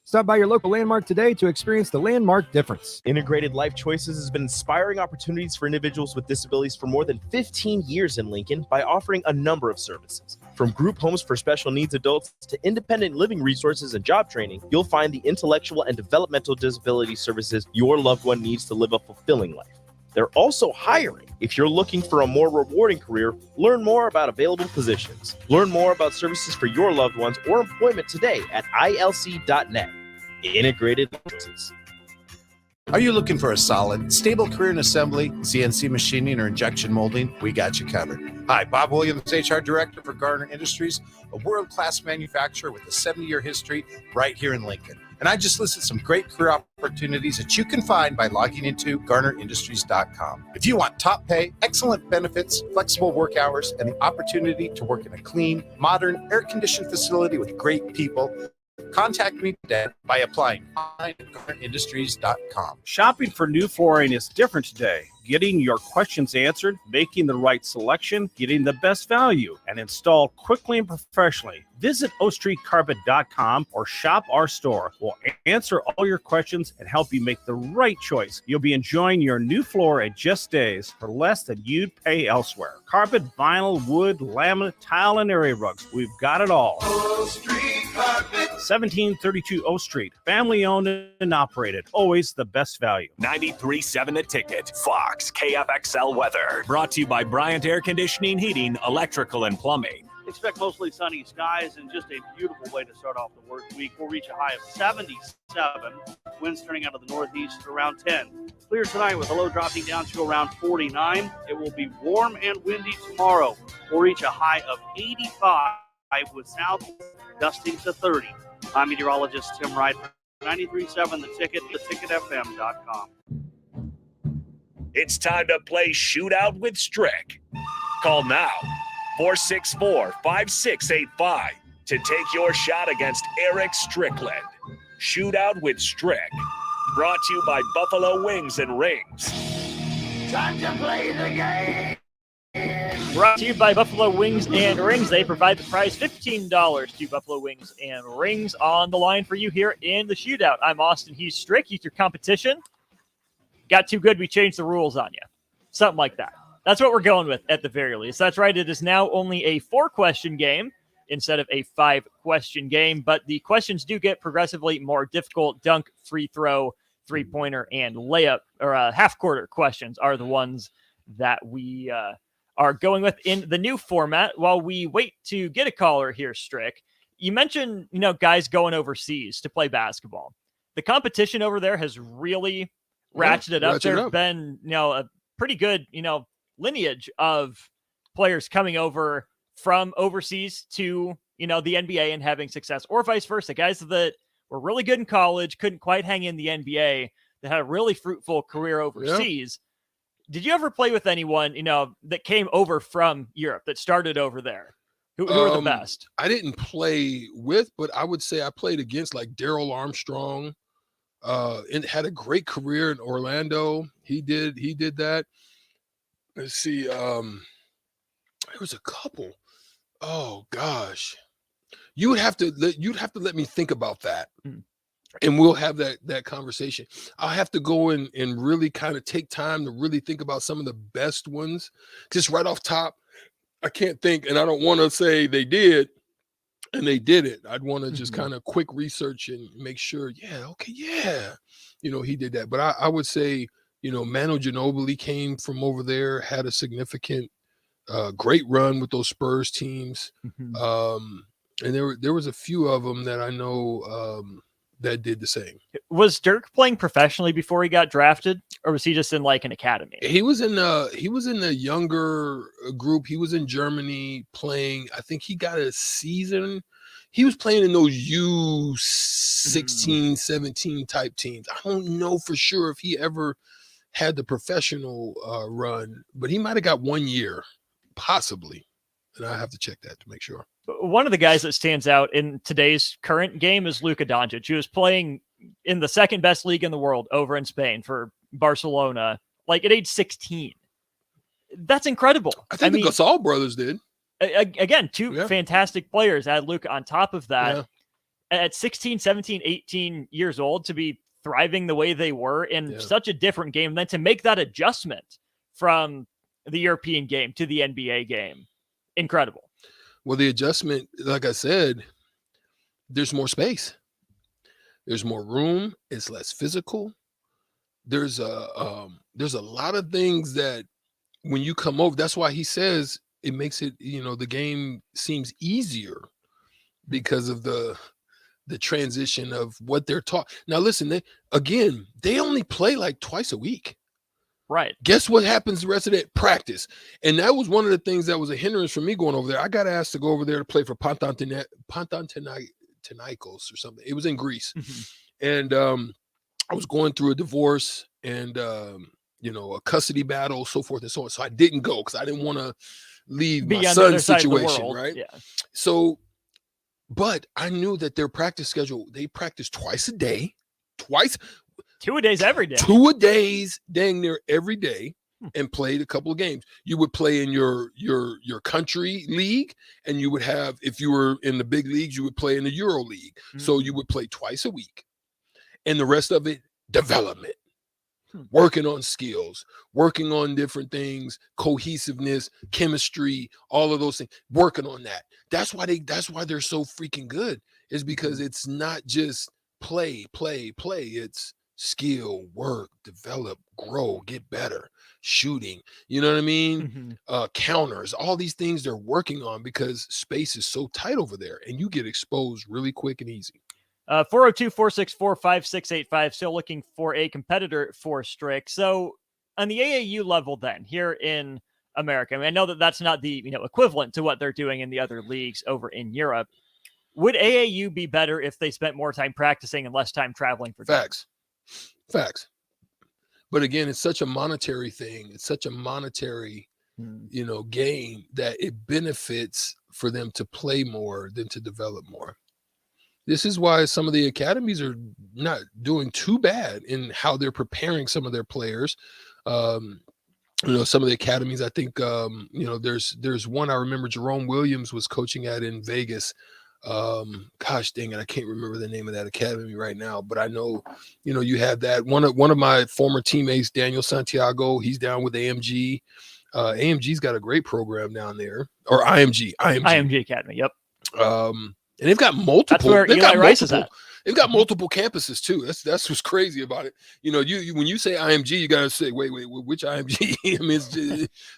Stop by your local Landmark today to experience the Landmark difference. Integrated Life Choices has been inspiring opportunities for individuals with disabilities for more than 15 years in Lincoln by offering a number of services. From group homes for special needs adults to independent living resources and job training, you'll find the intellectual and developmental disability services your loved one needs to live a fulfilling life. They're also hiring. If you're looking for a more rewarding career, learn more about available positions. Learn more about services for your loved ones or employment today at ilc.net. Integrated Licenses. Are you looking for a solid, stable career in assembly, CNC machining, or injection molding? We got you covered. Hi, Bob Williams, HR Director for Garner Industries, a world-class manufacturer with a 70-year history right here in Lincoln. And I just listed some great career opportunities that you can find by logging into GarnerIndustries.com. If you want top pay, excellent benefits, flexible work hours, and the opportunity to work in a clean, modern, air-conditioned facility with great people, contact me today by applying online at GarnerIndustries.com. Shopping for new flooring is different today. getting your questions answered, making the right selection, getting the best value, and install quickly and professionally. Visit ostreetcarpet.com or shop our store. We'll answer all your questions and help you make the right choice. You'll be enjoying your new floor in just days for less than you'd pay elsewhere. Carpet, vinyl, wood, laminate, tile, and area rugs. We've got it all. O Street Carpet. 1732 O Street. Family owned and operated. Always the best value. 93.7 The Ticket. Fox KFXL weather. Brought to you by Bryant Air Conditioning, Heating, Electrical, and Plumbing. Expect mostly sunny skies and just a beautiful way to start off the work week. We'll reach a high of 77. Winds turning out of the northeast around 10. Clear tonight with a low dropping down to around 49. It will be warm and windy tomorrow. We'll reach a high of 85 with south gusting to 30. I'm meteorologist Tim Wright. 93.7 The Ticket, theticketfm.com. It's time to play Shootout with Strick. Call now, 464-5685, to take your shot against Eric Strickland. Shootout with Strick. Brought to you by Buffalo Wings and Rings. Time to play the game. Brought to you by Buffalo Wings and Rings. They provide the prize $15 to Buffalo Wings and Rings. On the line for you here in the Shootout. I'm Austin. He's Strick. He's your competition. Got too good, we changed the rules on you. Something like that. That's what we're going with at the very least. That's right. It is now only a 4-question game instead of a 5-question game, but the questions do get progressively more difficult. Dunk, free throw, three-pointer, and layup, or half-quarter questions are the ones that we are going with in the new format. While we wait to get a caller here, Strick, you mentioned, guys going overseas to play basketball. The competition over there has really ratcheted up. There's been, a pretty good, lineage of players coming over from overseas to, the NBA and having success, or vice versa. Guys that were really good in college, couldn't quite hang in the NBA, that had a really fruitful career overseas. Yeah. Did you ever play with anyone, that came over from Europe, that started over there? Who were the best? I didn't play with, but I would say I played against like Darrell Armstrong. And had a great career in Orlando. He did that. Let's see. There was a couple. Oh gosh, you'd have to let me think about that, and we'll have that conversation. I'll have to go in and really kind of take time to really think about some of the best ones. Just right off top, I can't think, and I don't want to say they did. And they did it. I'd want to just kind of quick research and make sure, he did that. But I would say, Manu Ginobili came from over there, had a significant, great run with those Spurs teams. And there was a few of them that I know that did the same. Was Dirk playing professionally before he got drafted, or was he just in like an academy? He was in the younger group. He was in Germany playing. I think he got a season. He was playing in those U16, 17 type teams. I don't know for sure if he ever had the professional run, but he might have got 1 year, possibly. And I have to check that to make sure. One of the guys that stands out in today's current game is Luka Doncic, who is playing in the second best league in the world over in Spain for Barcelona, like at age 16. That's incredible. I think the Gasol brothers did. Again, two fantastic players. Add Luka on top of that. Yeah. At 16, 17, 18 years old, to be thriving the way they were in such a different game, then to make that adjustment from the European game to the NBA game. Incredible. Well, the adjustment, like I said, there's more space. There's more room. It's less physical. There's a lot of things that when you come over, that's why he says it makes it, the game seems easier because of the transition of what they're taught. Now, listen, they only play like twice a week. Right. Guess what happens the rest of that? Practice. And that was one of the things that was a hindrance for me going over there. I got asked to go over there to play for Panathinaikos or something. It was in Greece. And I was going through a divorce and, a custody battle, so forth and so on. So I didn't go because I didn't want to leave my son's situation, right? Yeah. So, but I knew that their practice schedule, they practice twice a day, 2 a days every day. 2 a days, dang near every day. and played a couple of games. You would play in your country league, and you would have, if you were in the big leagues, you would play in the Euro League. So you would play twice a week, and the rest of it, development, working on skills, working on different things, cohesiveness, chemistry, all of those things, working on that. That's why they're so freaking good, is because it's not just play. It's skill, work, develop, grow, get better, shooting. You know what I mean? Counters, all these things they're working on because space is so tight over there, and you get exposed really quick and easy. 402-464-5685. Still looking for a competitor for Strick. So on the AAU level, then here in America, I mean, I know that that's not the equivalent to what they're doing in the other leagues over in Europe. Would AAU be better if they spent more time practicing and less time traveling for Facts? But again, it's such a monetary thing. It's such a monetary, game that it benefits for them to play more than to develop more. This is why some of the academies are not doing too bad in how they're preparing some of their players. Some of the academies, I think, there's one I remember Jerome Williams was coaching at in Vegas. Gosh dang it, I can't remember the name of that academy right now, but I know, you have that. One of my former teammates, Daniel Santiago, he's down with AMG. AMG's got a great program down there, or IMG Academy. Yep. And they've got multiple. That's where Eli Rice is at. They've got multiple campuses too. That's what's crazy about it. You when you say IMG, you gotta say, wait, which IMG? I mean,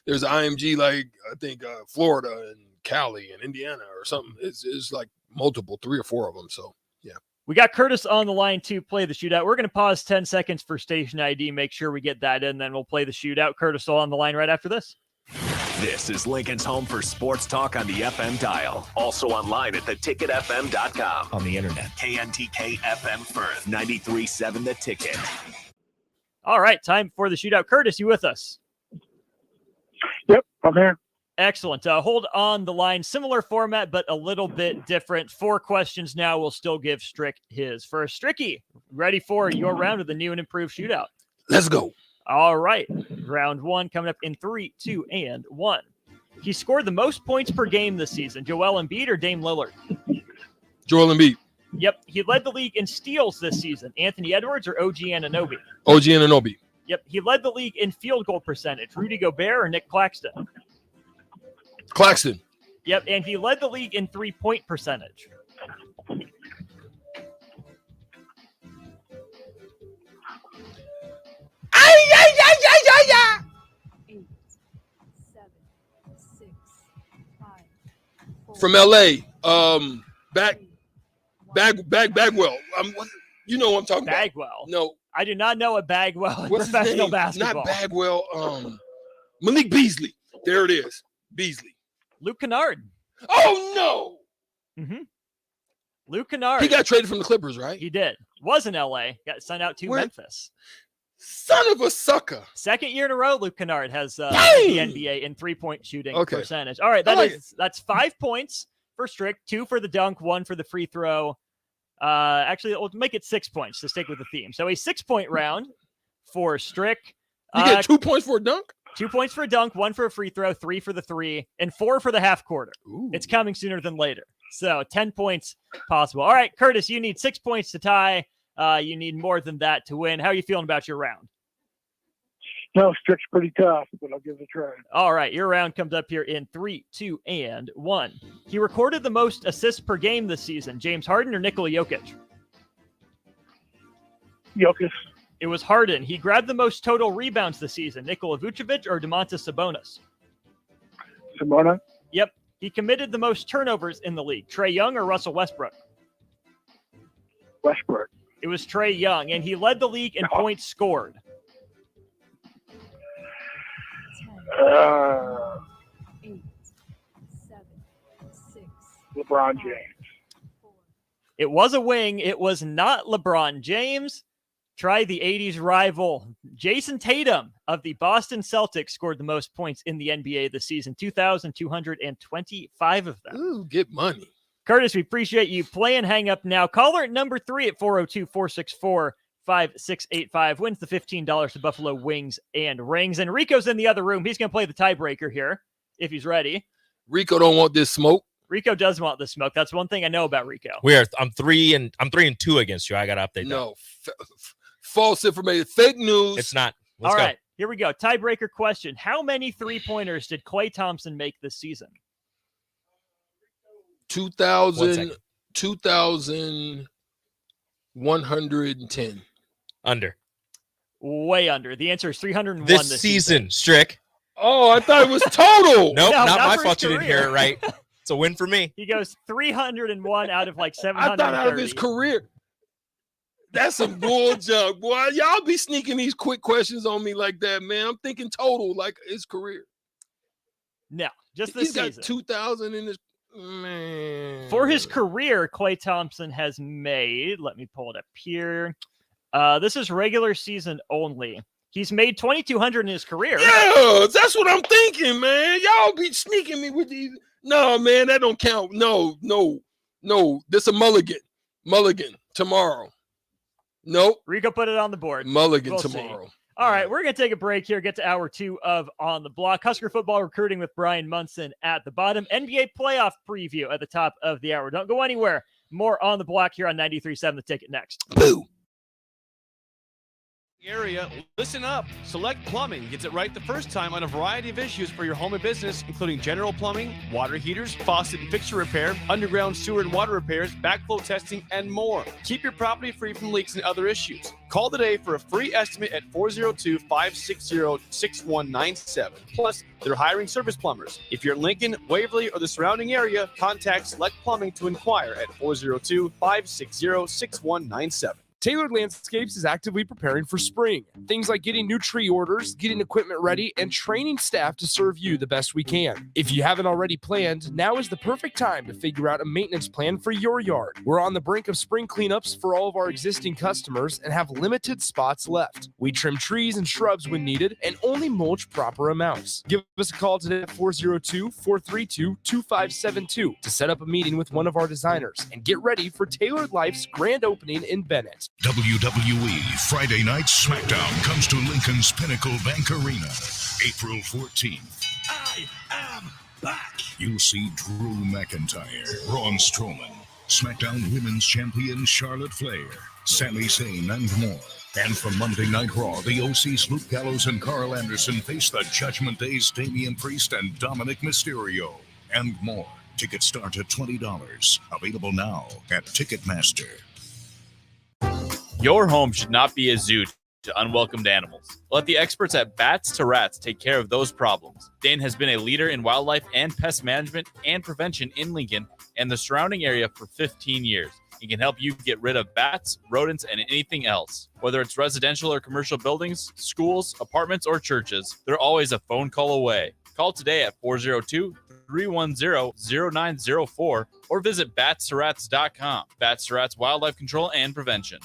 there's IMG like I think Florida and Cali and Indiana or something. It's like multiple, 3 or 4 of them. So yeah. We got Curtis on the line to play the shootout. We're going to pause 10 seconds for station ID. Make sure we get that in, then we'll play the shootout. Curtis on the line right after this. This is Lincoln's home for sports talk on the FM dial. Also online at theticketfm.com. On the internet. KNTK FM Firth, 93.7 The Ticket. All right, time for the shootout. Curtis, you with us? Yep, I'm here. Excellent. Hold on the line. Similar format, but a little bit different. 4 questions now. We'll still give Strick his first. Stricky, ready for your round of the new and improved shootout? Let's go. All right. Round 1 coming up in 3, 2, and 1. He scored the most points per game this season. Joel Embiid or Dame Lillard? Joel Embiid. Yep. He led the league in steals this season. Anthony Edwards or OG Anunoby? OG Anunoby. Yep. He led the league in field goal percentage. Rudy Gobert or Nick Claxton? Claxton. Yep. And he led the league in 3-point percentage. From LA, Bagwell. You know what I'm talking about. Bagwell. No, I do not know a Bagwell in what's professional his name? basketball. Not Bagwell. Malik Beasley. There it is. Beasley. Luke Kennard. Oh no. Luke Kennard. He got traded from the Clippers, right? He did. Was in LA. Got sent out to Memphis. Son of a sucker. Second year in a row, Luke Kennard has the NBA in 3-point shooting percentage. All right, that's 5 points for Strick, 2 for the dunk, 1 for the free throw. Actually, we'll make it 6 points to stick with the theme. So a 6-point round for Strick. You get 2 points for a dunk? 2 points for a dunk, 1 for a free throw, 3 for the 3, and 4 for the half quarter. Ooh. It's coming sooner than later. So 10 points possible. All right, Curtis, you need 6 points to tie. You need more than that to win. How are you feeling about your round? No, Strick's pretty tough, but I'll give it a try. All right, your round comes up here in 3, 2, and 1. He recorded the most assists per game this season. James Harden or Nikola Jokic? Jokic. It was Harden. He grabbed the most total rebounds this season. Nikola Vucevic or Domantas Sabonis? Sabonis. Yep. He committed the most turnovers in the league. Trae Young or Russell Westbrook? Westbrook. It was Trae Young, and he led the league in points scored. 8, 7, 6. LeBron James. It was a wing. It was not LeBron James. Try the 80s rival. Jason Tatum of the Boston Celtics scored the most points in the NBA this season, 2,225 of them. Ooh, get money. Curtis, we appreciate you playing. Hang up now. Caller at number 3 at 402-464-5685. 5685 wins the $15 to Buffalo Wings and Rings. And Rico's in the other room. He's going to play the tiebreaker here if he's ready. Rico don't want this smoke. Rico does want the smoke. That's one thing I know about Rico. I'm 3-2 against you. I got to update that. No, false information, fake news. It's not. All right, here we go. Tiebreaker question. How many three-pointers did Klay Thompson make this season? 2,110. Under. Way under. The answer is 301 this season. Strick. Oh, I thought it was total. Nope, No, not my for fault his you didn't hear it right. It's a win for me. He goes 301 out of like I 730. thought out of his career. That's some bull junk, boy. Y'all be sneaking these quick questions on me like that, man. I'm thinking total, like his career. No, just this He's got season. 2,000 in his man. For his career, Klay Thompson has made, let me pull it up here. This is regular season only. He's made 2,200 in his career. Yeah, that's what I'm thinking, man. Y'all be sneaking me with these. No, man, that don't count. No. This a mulligan. Mulligan tomorrow. Nope. Rico put it on the board. Mulligan We'll tomorrow. see. All right, we're going to take a break here, get to hour 2 of On the Block. Husker football recruiting with Brian Munson at the bottom. NBA playoff preview at the top of the hour. Don't go anywhere. More On the Block here on 93.7 The Ticket next. Boo. Area, listen up. Select Plumbing gets it right the first time on a variety of issues for your home and business, including general plumbing, water heaters, faucet and fixture repair, underground sewer and water repairs, backflow testing, and more. Keep your property free from leaks and other issues. Call today for a free estimate at 402-560-6197. Plus, they're hiring service plumbers. If you're in Lincoln, Waverly, or the surrounding area, contact Select Plumbing to inquire at 402-560-6197. Tailored Landscapes is actively preparing for spring. Things like getting new tree orders, getting equipment ready, and training staff to serve you the best we can. If you haven't already planned, now is the perfect time to figure out a maintenance plan for your yard. We're on the brink of spring cleanups for all of our existing customers and have limited spots left. We trim trees and shrubs when needed and only mulch proper amounts. Give us a call today at 402-432-2572 to set up a meeting with one of our designers and get ready for Tailored Life's grand opening in Bennett. WWE Friday Night SmackDown comes to Lincoln's Pinnacle Bank Arena, April 14th. I am back. You'll see Drew McIntyre, Braun Strowman, SmackDown Women's Champion Charlotte Flair, Sami Zayn, and more. And from Monday Night Raw, the OC's Luke Gallows and Carl Anderson face the Judgment Day's Damian Priest and Dominic Mysterio, and more. Tickets start at $20. Available now at Ticketmaster. Your home should not be a zoo to unwelcomed animals. Let the experts at Bats to Rats take care of those problems. Dane has been a leader in wildlife and pest management and prevention in Lincoln and the surrounding area for 15 years. He can help you get rid of bats, rodents, and anything else. Whether it's residential or commercial buildings, schools, apartments, or churches, they're always a phone call away. Call today at 402-310-0904 or visit batstoRats.com. Bats to Rats Wildlife Control and Prevention.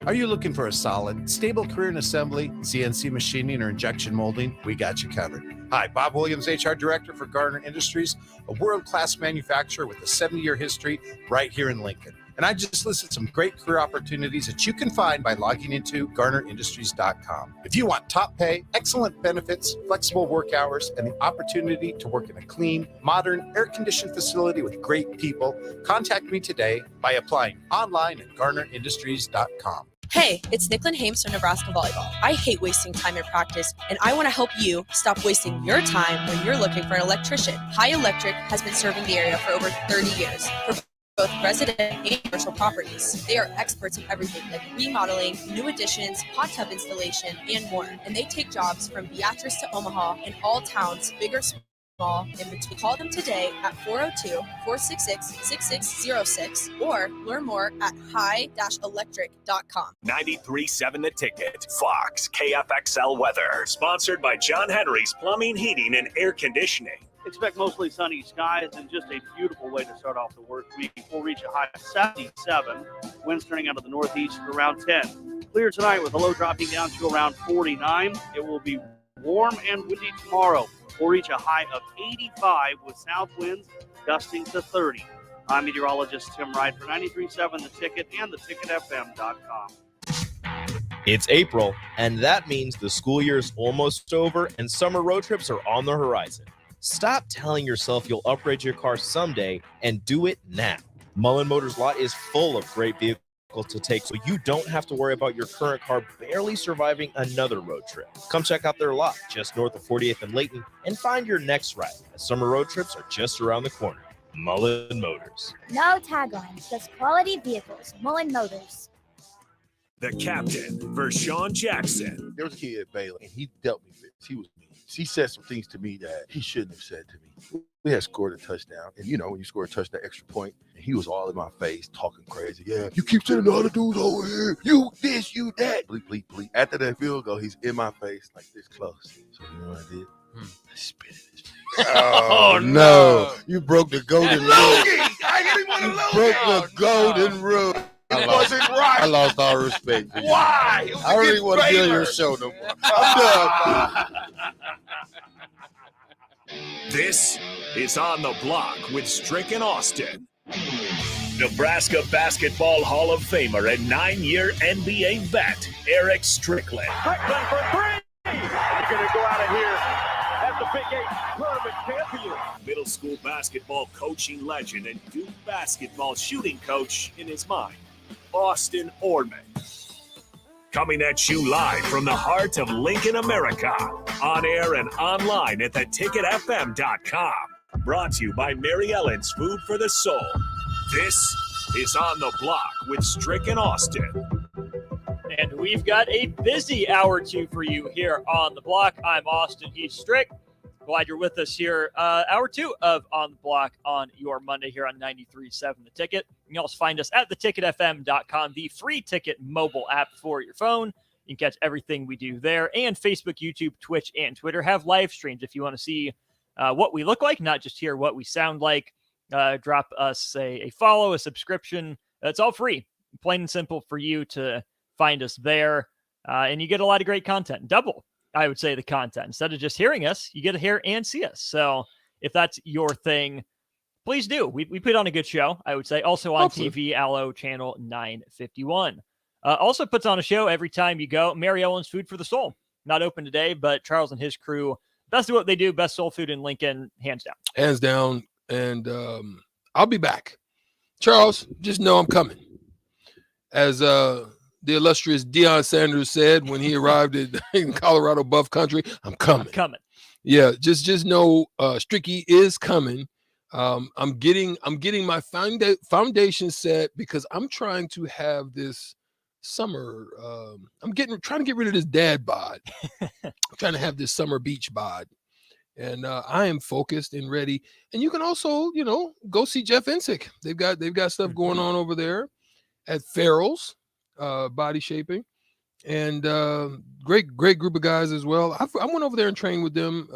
Are you looking for a solid, stable career in assembly, CNC machining, or injection molding? We got you covered. Hi, Bob Williams, HR Director for Garner Industries, a world-class manufacturer with a 70-year history right here in Lincoln. And I just listed some great career opportunities that you can find by logging into GarnerIndustries.com. If you want top pay, excellent benefits, flexible work hours, and the opportunity to work in a clean, modern, air-conditioned facility with great people, contact me today by applying online at GarnerIndustries.com. Hey, it's Nicklin Hames from Nebraska Volleyball. I hate wasting time in practice, and I want to help you stop wasting your time when you're looking for an electrician. High Electric has been serving the area for over 30 years. For both resident and commercial properties. They are experts in everything like remodeling, new additions, hot tub installation, and more. And they take jobs from Beatrice to Omaha and all towns, big or small, in between. Call them today at 402-466-6606 or learn more at high-electric.com. 93.7 The Ticket. Fox KFXL weather. Sponsored by John Henry's Plumbing, Heating, and Air Conditioning. Expect mostly sunny skies and just a beautiful way to start off the work week. We'll reach a high of 77. Winds turning out of the northeast at around 10. Clear tonight with a low dropping down to around 49. It will be warm and windy tomorrow. We'll reach a high of 85 with south winds gusting to 30. I'm meteorologist Tim Wright for 93.7 The Ticket and theticketfm.com. It's April, and that means the school year is almost over and summer road trips are on the horizon. Stop telling yourself you'll upgrade your car someday and do it now. Mullen Motors lot is full of great vehicles to take, so you don't have to worry about your current car barely surviving another road trip. Come check out their lot just north of 48th and Layton and find your next ride, as summer road trips are just around the corner. Mullen Motors. No taglines, just quality vehicles. Mullen Motors. The captain, Vershawn Jackson. There was a kid at Baylor, and he dealt me this. He was mean. He said some things to me that he shouldn't have said to me. We had scored a touchdown, and when you score a touchdown, extra point, and he was all in my face, talking crazy. Yeah, you keep sending the other dudes over here. You this, you that. Bleep, bleep, bleep. After that field goal, he's in my face like this close. So you know what I did? I spit in his face. Oh, no. You broke the golden rule. You broke the golden rule. It wasn't right. I lost all respect for you. Why? I don't even want to be on your show no more. I'm done. This is On the Block with Strick and Austin. Nebraska Basketball Hall of Famer and 9-year NBA vet, Eric Strickland. Strickland for three. He's going to go out of here as the Big 8 tournament champion. Middle school basketball coaching legend and Duke basketball shooting coach in his mind, Austin Orman. Coming at you live from the heart of Lincoln, America. On air and online at theticketfm.com. Brought to you by Mary Ellen's Food for the Soul. This is On the Block with Strick and Austin. And we've got a busy hour 2 for you here on the block. I'm Austin. He's Strick. Glad you're with us here. Hour 2 of On the Block on your Monday here on 93.7 The Ticket. You can also find us at theticketfm.com, the free ticket mobile app for your phone. You can catch everything we do there. And Facebook, YouTube, Twitch, and Twitter have live streams if you want to see what we look like, not just hear what we sound like. Drop us a follow, a subscription. It's all free. Plain and simple for you to find us there. And you get a lot of great content. Double, I would say, the content. Instead of just hearing us, you get to hear and see us. So if that's your thing, please do. We put on a good show, I would say. Also on TV, Allo Channel 951. Also puts on a show every time you go. Mary Ellen's Food for the Soul. Not open today, but Charles and his crew, best of what they do, best soul food in Lincoln, hands down. Hands down. And I'll be back. Charles, just know I'm coming. As the illustrious Deion Sanders said when he arrived in Colorado Buff Country, I'm coming. I'm coming. Yeah, just know Stricky is coming. I'm getting my foundation set because I'm trying to have this summer. I'm trying to get rid of this dad bod. I'm trying to have this summer beach bod. And I am focused and ready. And you can also, go see Jeff Insick. They've got stuff going on over there at Farrell's Body Shaping, and great group of guys as well. I went over there and trained with them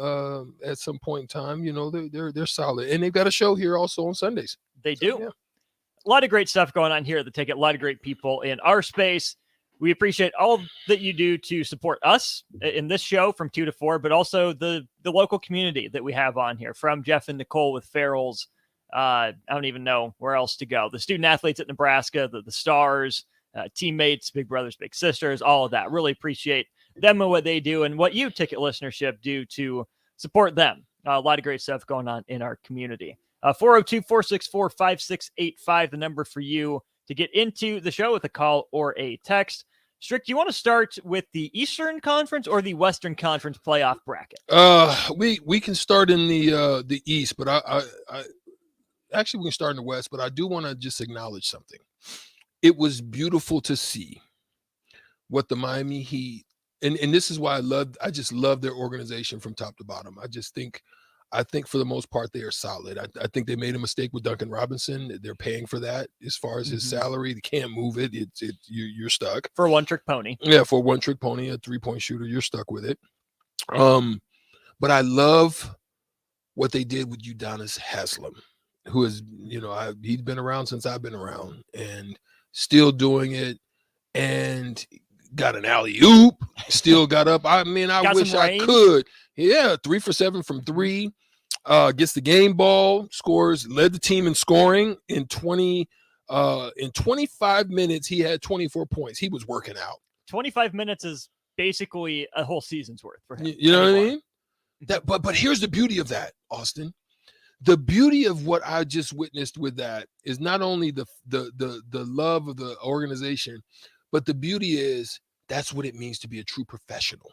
at some point in time. They're solid, and they've got a show here also on Sundays. They do. Yeah. A lot of great stuff going on here at the Ticket. A lot of great people in our space. We appreciate all that you do to support us in this show from 2 to 4, but also the local community that we have on here, from Jeff and Nicole with Farrell's. I don't even know where else to go. The student athletes at Nebraska, the stars, teammates, big brothers, big sisters, all of that. Really appreciate them and what they do and what you, Ticket listenership, do to support them. A lot of great stuff going on in our community. 402-464-5685, the number for you to get into the show with a call or a text. Strick, do you want to start with the Eastern Conference or the Western Conference playoff bracket? We can start in the East, but I actually we can start in the West. But I do want to just acknowledge something. It was beautiful to see what the Miami Heat, and this is why I just love their organization from top to bottom. I think for the most part they are solid. I think they made a mistake with Duncan Robinson. They're paying for that as far as his salary. They can't move it. You're stuck. For a one-trick pony. Yeah, for a one-trick pony, a three-point shooter, you're stuck with it. But I love what they did with Udonis Haslem, who is, he's been around since I've been around and still doing it, and got an alley-oop, still got up. I wish I could. Yeah, 3 for 7 from 3. Gets the game ball, scores, led the team in scoring in 25 minutes. He had 24 points. He was working out. 25 minutes is basically a whole season's worth for him. You know what I mean? But here's the beauty of that, Austin. The beauty of what I just witnessed with that is not only the love of the organization, but the beauty is that's what it means to be a true professional.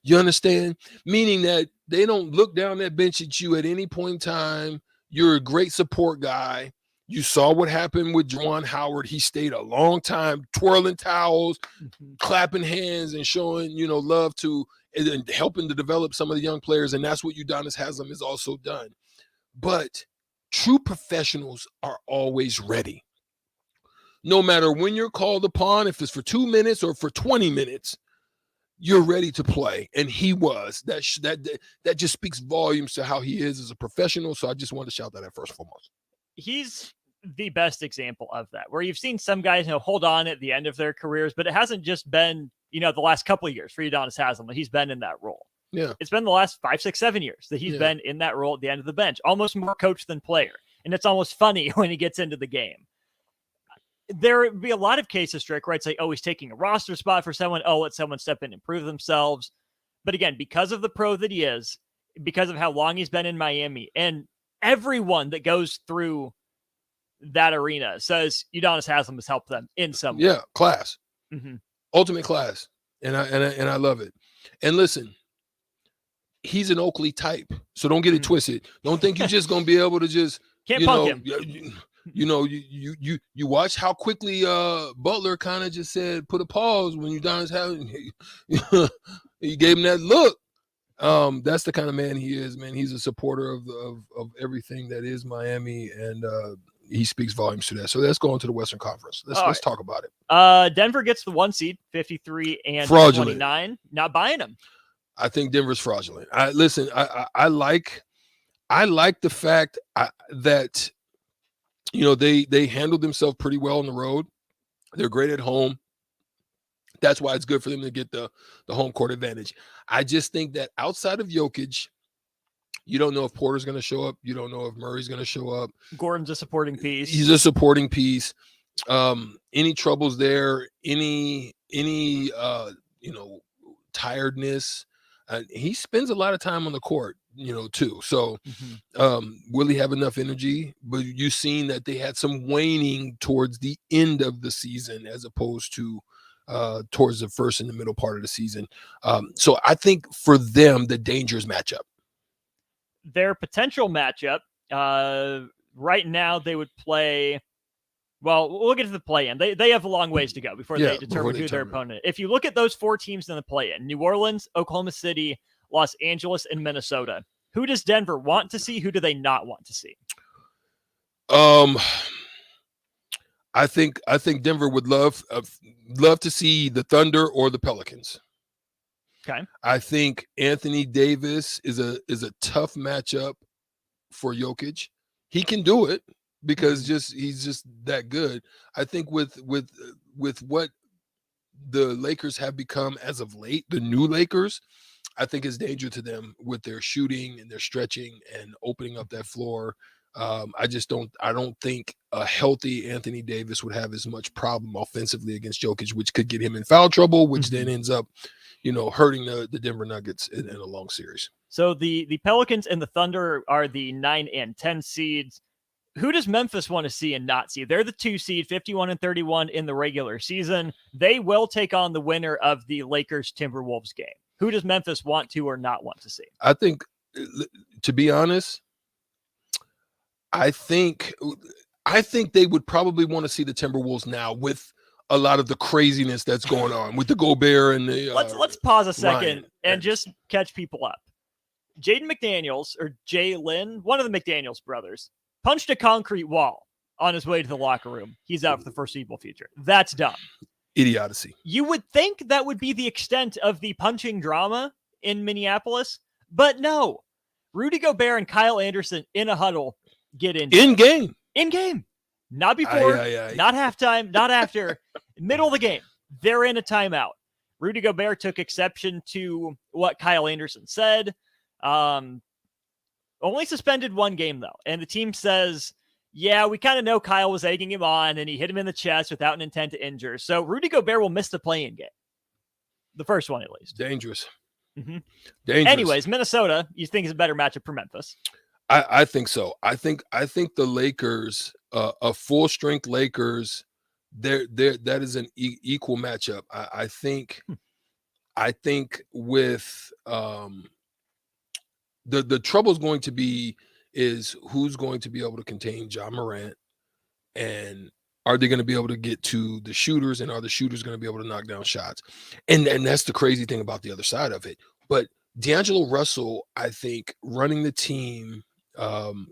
You understand? Meaning that they don't look down that bench at you at any point in time. You're a great support guy. You saw what happened with Juwan Howard. He stayed a long time twirling towels, clapping hands, and showing, love to and helping to develop some of the young players. And that's what Udonis Haslem has also done. But true professionals are always ready. No matter when you're called upon, if it's for 2 minutes or for 20 minutes, you're ready to play. And he was. That just speaks volumes to how he is as a professional. So I just wanted to shout that out first and foremost. He's the best example of that, where you've seen some guys hold on at the end of their careers, but it hasn't just been, the last couple of years for Udonis Haslem that he's been in that role. Yeah. It's been the last 5, 6, 7 years that he's been in that role at the end of the bench, almost more coach than player. And it's almost funny when he gets into the game. There would be a lot of cases, Strick, where it's like, he's taking a roster spot for someone. Let someone step in and prove themselves. But again, because of the pro that he is, because of how long he's been in Miami, and everyone that goes through that arena says Udonis Haslem has helped them in some way. Yeah, class. Mm-hmm. Ultimate class. And I love it. And listen, he's an Oakley type, so don't get it twisted. Don't think you're just gonna be able to just punk him. You watch how quickly Butler kind of just said put a pause when Udonis Haslem. He gave him that look. That's the kind of man he is, man. He's a supporter of everything that is Miami, and he speaks volumes to that. So let's go on to the Western Conference. Let's talk about it. Denver gets the 1 seed, 53 and Fraudulent. 29. Not buying them. I think Denver's fraudulent. I like the fact that they handled themselves pretty well on the road. They're great at home. That's why it's good for them to get the home court advantage. I just think that outside of Jokic, you don't know if Porter's going to show up. You don't know if Murray's going to show up. Gordon's a supporting piece. He's a supporting piece. Any troubles there? Any tiredness? He spends a lot of time on the court, too. So will he have enough energy? But you've seen that they had some waning towards the end of the season as opposed to towards the first and the middle part of the season. So I think for them, the dangerous matchup. Their potential matchup, right now they would play. Well, we'll get to the play-in. They have a long ways to go before they determine who their opponent is. If you look at those 4 teams in the play-in, New Orleans, Oklahoma City, Los Angeles, and Minnesota, who does Denver want to see? Who do they not want to see? I think Denver would love to see the Thunder or the Pelicans. Okay. I think Anthony Davis is a tough matchup for Jokic. He can do it because he's just that good. I think with what the Lakers have become as of late, the new Lakers, I think is danger to them with their shooting and their stretching and opening up that floor. I don't think a healthy Anthony Davis would have as much problem offensively against Jokic, which could get him in foul trouble, which then ends up, hurting the Denver Nuggets in a long series. So the Pelicans and the Thunder are the 9 and 10 seeds. Who does Memphis want to see and not see? They're the 2 seed, 51 and 31 in the regular season. They will take on the winner of the Lakers Timberwolves game. Who does Memphis want to or not want to see? I think, to be honest, I think they would probably want to see the Timberwolves now with a lot of the craziness that's going on with the Gobert and the. Let's pause a second Ryan. and just catch people up. Jaden McDaniels, or Jalen, one of the McDaniels brothers, punched a concrete wall on his way to the locker room. He's out for the foreseeable future. That's dumb. Idiocy. You would think that would be the extent of the punching drama in Minneapolis, but no. Rudy Gobert and Kyle Anderson in a huddle get in game. In game. Not before, not halftime, not after. Middle of the game. They're in a timeout. Rudy Gobert took exception to what Kyle Anderson said. Only suspended 1 game, though. And the team says, yeah, we kind of know Kyle was egging him on, and he hit him in the chest without an intent to injure. So Rudy Gobert will miss the play-in game. The first one, at least. Dangerous. Mhm. Dangerous. Anyways, Minnesota, you think is a better matchup for Memphis? I think so. I think the Lakers, a full strength Lakers, that is an equal matchup. I think with the trouble is going to be is who's going to be able to contain John Morant, and are they going to be able to get to the shooters, and are the shooters going to be able to knock down shots? And that's the crazy thing about the other side of it. But D'Angelo Russell, I think, running the team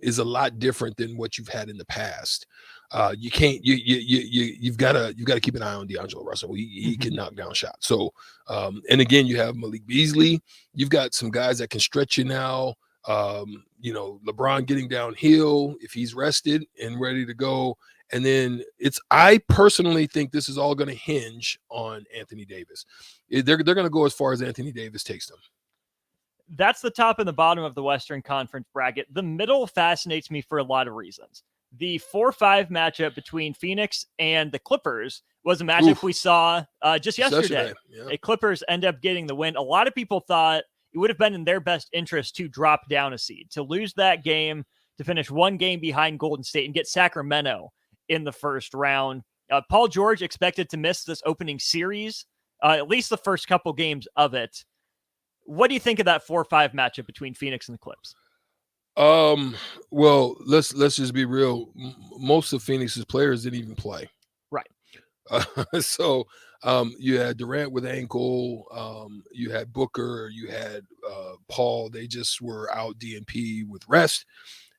is a lot different than what you've had in the past. You can't you've got to keep an eye on D'Angelo Russell. He can knock down shots. So and again, you have Malik Beasley. You've got some guys that can stretch you now. LeBron getting downhill if he's rested and ready to go. And then I personally think this is all going to hinge on Anthony Davis. They're going to go as far as Anthony Davis takes them. That's the top and the bottom of the Western Conference bracket. The middle fascinates me for a lot of reasons. The 4-5 matchup between Phoenix and the Clippers was a matchup we saw just yesterday. Yeah. The Clippers end up getting the win. A lot of people thought it would have been in their best interest to drop down a seed, to lose that game, to finish one game behind Golden State and get Sacramento in the first round. Paul George expected to miss this opening series, at least the first couple games of it. What do you think of that 4-5 matchup between Phoenix and the Clips? Well, let's just be real. Most of Phoenix's players didn't even play. Right. So you had Durant with ankle. You had Booker. You had Paul. They just were out DNP with rest.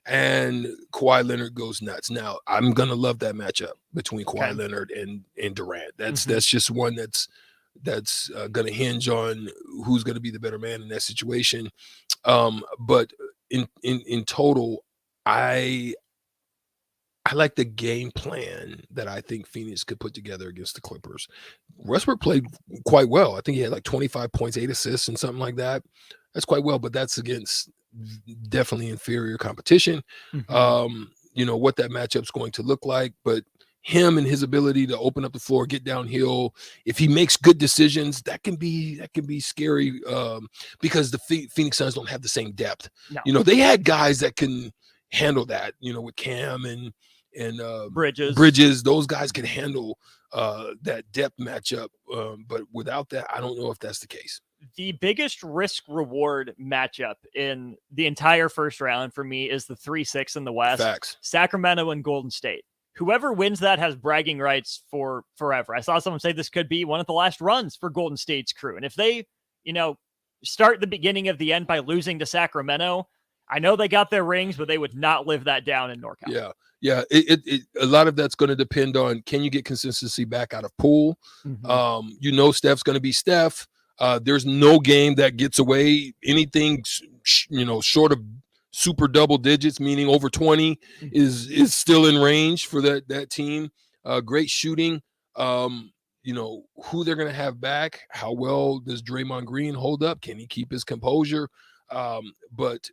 And Kawhi Leonard goes nuts. Now, I'm going to love that matchup between Kawhi Leonard and Durant. That's just one that's going to hinge on who's going to be the better man in that situation. But in total, I like the game plan that I think Phoenix could put together against the Clippers. Westbrook played quite well. I think he had like 25 points, 8 assists, and something like that. That's quite well, but that's against definitely inferior competition. What that matchup's going to look like, but him and his ability to open up the floor, get downhill, if he makes good decisions, that can be scary because the Phoenix Suns don't have the same depth. No. They had guys that can handle that, with Cam and Bridges. Those guys can handle that depth matchup. But without that, I don't know if that's the case. The biggest risk reward matchup in the entire first round for me is the 3-6 in the West. Facts. Sacramento and Golden State. Whoever wins that has bragging rights for forever. I saw someone say this could be one of the last runs for Golden State's crew. And if they, start the beginning of the end by losing to Sacramento, I know they got their rings, but they would not live that down in NorCal. Yeah. A lot of that's going to depend on, can you get consistency back out of Poole? Steph's going to be Steph. There's no game that gets away. Anything, short of super double digits, meaning over 20, is still in range for that team. Great shooting. Who they're going to have back. How well does Draymond Green hold up? Can he keep his composure? But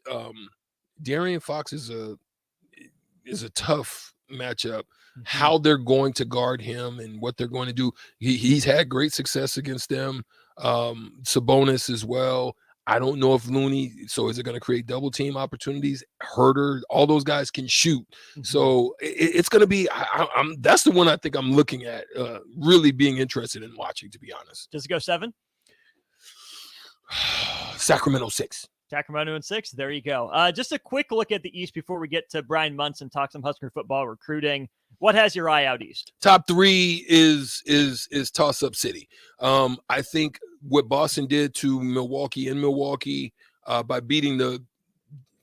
De'Aaron Fox is a tough matchup. How they're going to guard him and what they're going to do. He's had great success against them. Sabonis as well. I don't know if Looney, so is it going to create double team opportunities? Herter, all those guys can shoot. So it's going to be, that's the one I think I'm looking at, really being interested in watching, to be honest. Does it go 7? Sacramento 6. Sacramento and 6. There you go. Just a quick look at the East before we get to Brian Munson, talk some Husker football recruiting. What has your eye out East? Top 3 is toss-up city. I think what Boston did to Milwaukee by beating the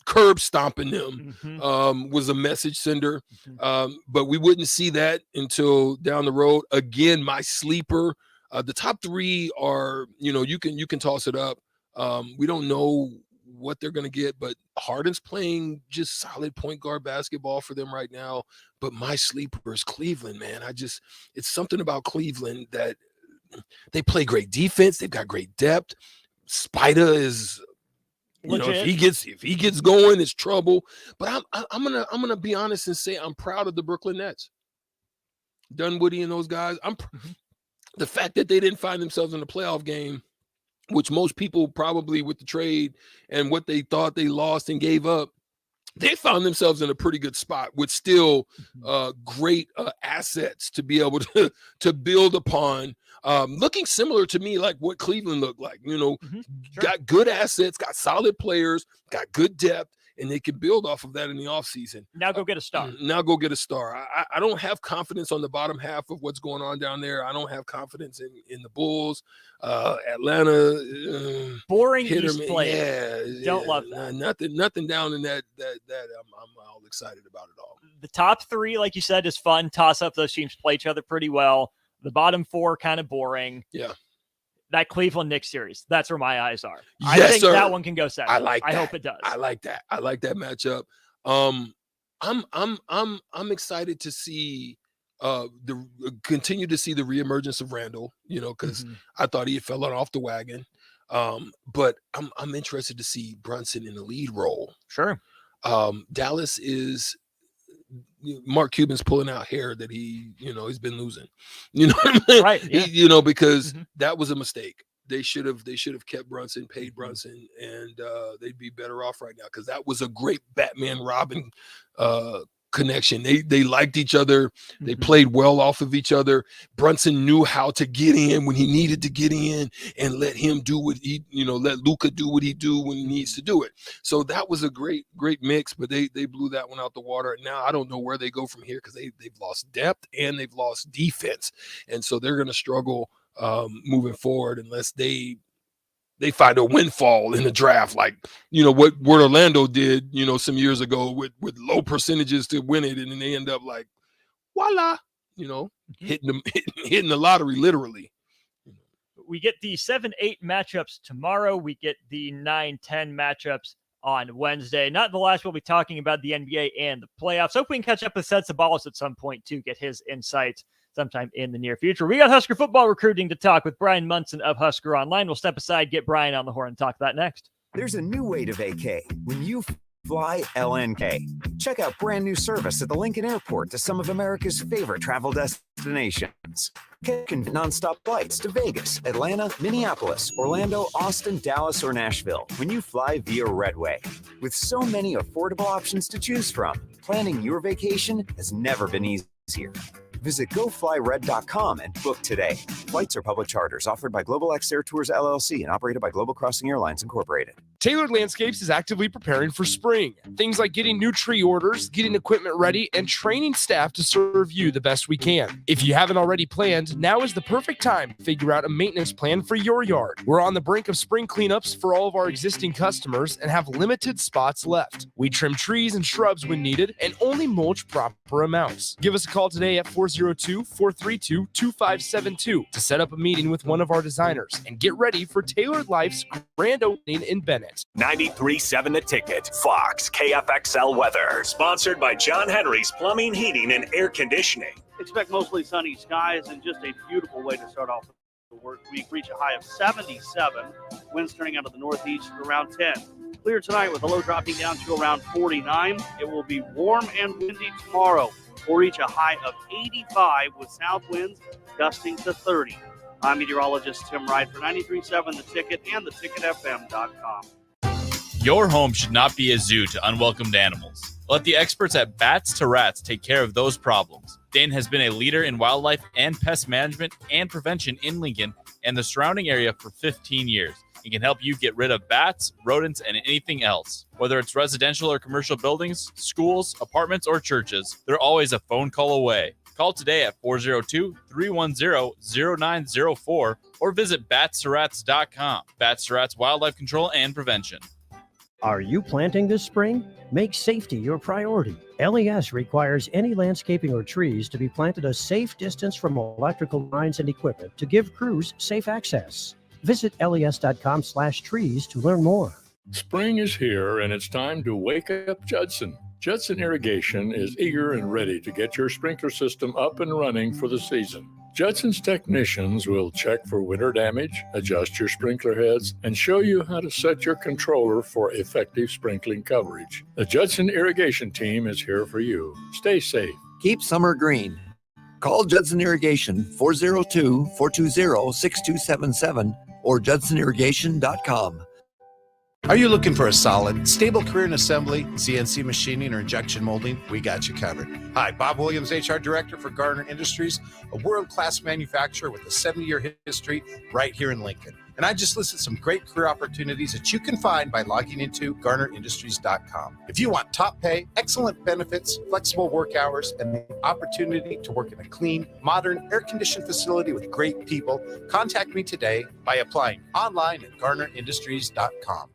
curb stomping them was a message sender. But we wouldn't see that until down the road. Again, my sleeper. The top 3 are, you can toss it up. We don't know what they're going to get, but Harden's playing just solid point guard basketball for them right now. But my sleeper is Cleveland, man. It's something about Cleveland that they play great defense. They've got great depth. Spida is, if he gets going, it's trouble. But I'm gonna be honest and say I'm proud of the Brooklyn Nets. Dunwoody and those guys. The fact that they didn't find themselves in the playoff game which most people probably with the trade and what they thought they lost and gave up, they found themselves in a pretty good spot with still great assets to be able to build upon. Looking similar to me, like what Cleveland looked like, got good assets, got solid players, got good depth, and they can build off of that in the offseason. Now go get a star. I don't have confidence on the bottom half of what's going on down there. I don't have confidence in the Bulls. Atlanta. Boring hit East 'em. play. Yeah. Don't love that. Nothing down in that I'm all excited about it all. The top three, like you said, is fun. Toss up. Those teams play each other pretty well. The bottom four, kind of boring. Yeah. That Cleveland Knicks series, that's where my eyes are. I Yes, think sir. that one can go 7. I hope it does. I like that. I like that matchup. I'm excited to see continue to see the reemergence of Randall, because I thought he had fallen off the wagon. But I'm interested to see Brunson in the lead role. Sure. Dallas is Mark Cuban's pulling out hair that he's been losing. You know what I mean? Right. Yeah. Because that was a mistake. They should have kept Brunson, paid Brunson, and they'd be better off right now, because that was a great Batman Robin connection. They liked each other. They played well off of each other. Brunson knew how to get in when he needed to get in, and let him do what let Luka do what he do when he needs to do it. So that was a great mix, but they blew that one out the water. Now I don't know where they go from here, because they've lost depth and they've lost defense, and so they're going to struggle moving forward unless they find a windfall in the draft, like what Orlando did some years ago with low percentages to win it, and then they end up like voila, hitting the lottery literally. We get the 7-8 matchups tomorrow. We get the 9-10 matchups on Wednesday. Not the last, we'll be talking about the NBA and the playoffs. Hope we can catch up with Seth Sabalas at some point to get his insights sometime in the near future. We got Husker football recruiting to talk with Brian Munson of Husker Online. We'll step aside, get Brian on the horn, and talk that next. There's a new way to vacay when you fly LNK. Check out brand new service at the Lincoln Airport to some of America's favorite travel destinations. Catch nonstop flights to Vegas, Atlanta, Minneapolis, Orlando, Austin, Dallas, or Nashville when you fly via Redway. With so many affordable options to choose from, planning your vacation has never been easier. Visit goflyred.com and book today. Flights are public charters offered by Global X Air Tours LLC and operated by Global Crossing Airlines Incorporated. Tailored Landscapes is actively preparing for spring. Things like getting new tree orders, getting equipment ready, and training staff to serve you the best we can. If you haven't already planned, now is the perfect time to figure out a maintenance plan for your yard. We're on the brink of spring cleanups for all of our existing customers and have limited spots left. We trim trees and shrubs when needed and only mulch proper amounts. Give us a call today at 402-432-2572 to set up a meeting with one of our designers and get ready for Tailored Life's grand opening in Bennett. 93.7 The Ticket, Fox, KFXL weather. Sponsored by John Henry's Plumbing, Heating, and Air Conditioning. Expect mostly sunny skies and just a beautiful way to start off the work week. Reach a high of 77. Winds turning out of the northeast around 10. Clear tonight with a low dropping down to around 49. It will be warm and windy tomorrow. We'll reach a high of 85 with south winds gusting to 30. I'm meteorologist Tim Wright for 93.7 The Ticket and theticketfm.com. Your home should not be a zoo to unwelcomed animals. Let the experts at Bats to Rats take care of those problems. Dane has been a leader in wildlife and pest management and prevention in Lincoln and the surrounding area for 15 years. He can help you get rid of bats, rodents, and anything else. Whether it's residential or commercial buildings, schools, apartments, or churches, they're always a phone call away. Call today at 402-310-0904 or visit batsterats.com. Bats to Rats Wildlife Control and Prevention. Are you planting this spring? Make safety your priority. LES requires any landscaping or trees to be planted a safe distance from electrical lines and equipment to give crews safe access. Visit les.com/trees to learn more. Spring is here and it's time to wake up Judson. Judson Irrigation is eager and ready to get your sprinkler system up and running for the season. Judson's technicians will check for winter damage, adjust your sprinkler heads, and show you how to set your controller for effective sprinkling coverage. The Judson Irrigation team is here for you. Stay safe. Keep summer green. Call Judson Irrigation 402-420-6277 or judsonirrigation.com. Are you looking for a solid, stable career in assembly, CNC machining, or injection molding? We got you covered. Hi, Bob Williams, HR Director for Garner Industries, a world-class manufacturer with a 70-year history right here in Lincoln. And I just listed some great career opportunities that you can find by logging into GarnerIndustries.com. If you want top pay, excellent benefits, flexible work hours, and the opportunity to work in a clean, modern, air-conditioned facility with great people, contact me today by applying online at GarnerIndustries.com.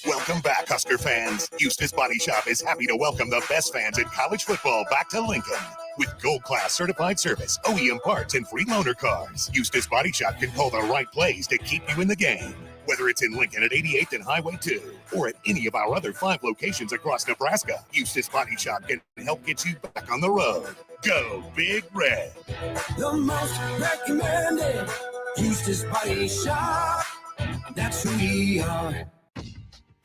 Welcome back, Husker fans. Eustace Body Shop is happy to welcome the best fans in college football back to Lincoln. With Gold Class certified service, OEM parts, and free loaner cars, Eustace Body Shop can call the right plays to keep you in the game. Whether it's in Lincoln at 88th and Highway 2 or at any of our other 5 locations across Nebraska, Eustace Body Shop can help get you back on the road. Go Big Red. The most recommended Eustace Body Shop. That's who we are.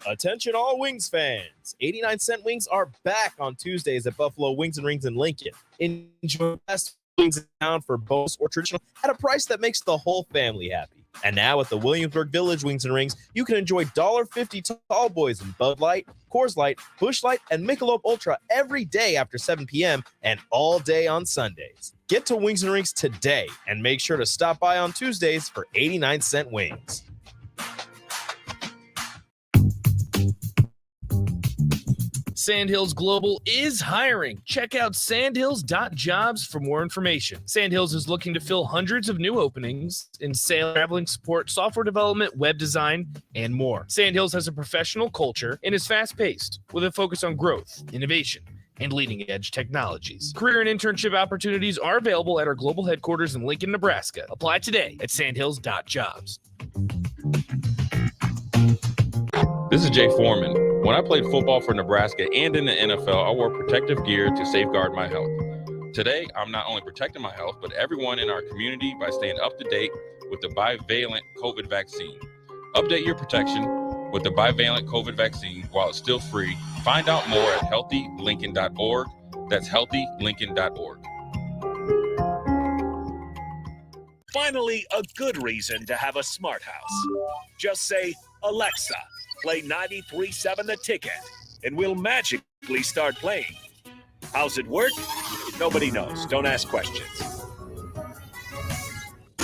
Attention all Wings fans. 89-cent wings are back on Tuesdays at Buffalo Wings and Rings in Lincoln. Enjoy the best wings in town for bonus or traditional at a price that makes the whole family happy. And now at the Williamsburg Village Wings and Rings, you can enjoy $1.50 Tall Boys in Bud Light, Coors Light, Busch Light, and Michelob Ultra every day after 7 p.m. and all day on Sundays. Get to Wings and Rings today and make sure to stop by on Tuesdays for 89-cent wings. Sandhills Global is hiring. Check out sandhills.jobs for more information. Sandhills is looking to fill hundreds of new openings in sales, traveling support, software development, web design, and more. Sandhills has a professional culture and is fast-paced with a focus on growth, innovation, and leading-edge technologies. Career and internship opportunities are available at our global headquarters in Lincoln, Nebraska. Apply today at sandhills.jobs. This is Jay Foreman. When I played football for Nebraska and in the NFL, I wore protective gear to safeguard my health. Today, I'm not only protecting my health, but everyone in our community by staying up to date with the bivalent COVID vaccine. Update your protection with the bivalent COVID vaccine while it's still free. Find out more at healthylincoln.org. That's healthylincoln.org. Finally, a good reason to have a smart house. Just say, Alexa, play 93.7 The Ticket, and we'll magically start playing. How's it work? Nobody knows. Don't ask questions.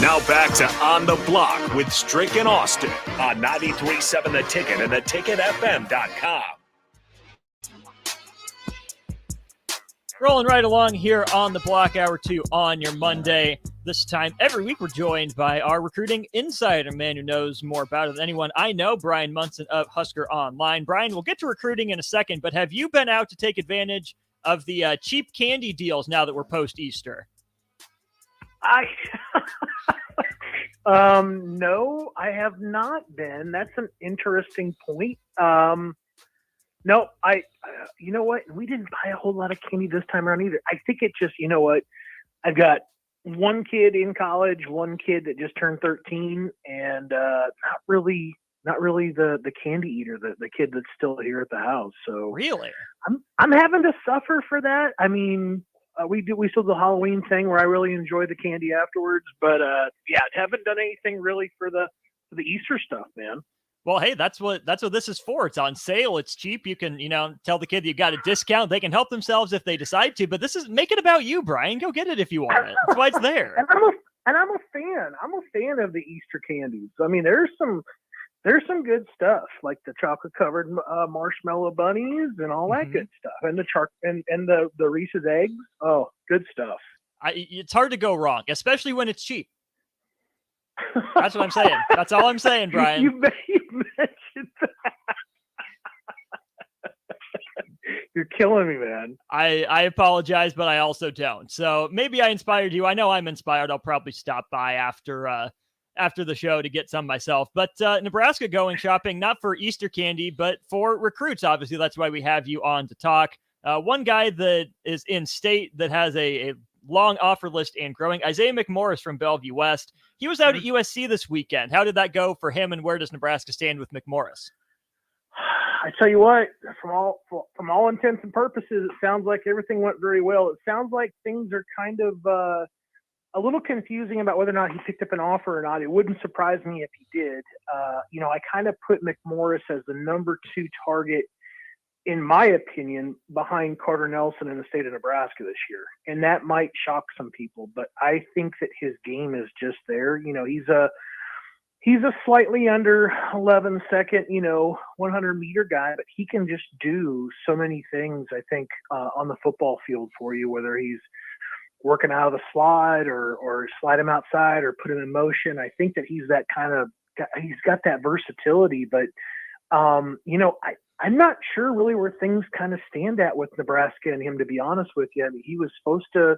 Now back to On the Block with Strick and Austin on 93.7 The Ticket and theticketfm.com. Rolling right along here on the Block, Hour 2 on your Monday. This time every week we're joined by our recruiting insider, man who knows more about it than anyone I know, Brian Munson of Husker Online. Brian, we'll get to recruiting in a second, but have you been out to take advantage of the cheap candy deals now that we're post-Easter? No, I have not been. That's an interesting point. No, you know what? We didn't buy a whole lot of candy this time around either. I think it just, you know what? I've got one kid in college, one kid that just turned 13, and not really the candy eater, the kid that's still here at the house. So really, I'm having to suffer for that. I mean, we still do the Halloween thing where I really enjoy the candy afterwards, but yeah, haven't done anything really for the Easter stuff, man. Well, hey, that's what this is for. It's on sale. It's cheap. You can, tell the kid you got a discount. They can help themselves if they decide to. But make it about you, Brian. Go get it if you want it. That's why it's there. And I'm a fan. I'm a fan of the Easter candies. I mean, there's some good stuff like the chocolate covered marshmallow bunnies and all that good stuff, and the Reese's eggs. Oh, good stuff. It's hard to go wrong, especially when it's cheap. That's what I'm saying. That's all I'm saying, Brian. You mentioned that. You're killing me, man. I apologize, but I also don't. So maybe I inspired you. I know I'm inspired. I'll probably stop by after the show to get some myself. But Nebraska going shopping, not for Easter candy, but for recruits. Obviously, that's why we have you on to talk. One guy that is in state that has a long offer list and growing, Isaiah McMorris from Bellevue West. He was out at USC this weekend. How did that go for him, and where does Nebraska stand with McMorris? I tell you what, from all intents and purposes, it sounds like everything went very well. It sounds like things are kind of a little confusing about whether or not he picked up an offer or not. It wouldn't surprise me if he did. I kind of put McMorris as the number 2 target, in my opinion, behind Carter Nelson in the state of Nebraska this year. And that might shock some people, but I think that his game is just there. He's a slightly under 11 second, 100-meter guy, but he can just do so many things, I think, on the football field for you, whether he's working out of the slide or slide him outside or put him in motion. I think that he's that kind of – he's got that versatility. But, I'm not sure really where things kind of stand at with Nebraska and him, to be honest with you. I mean, he was supposed to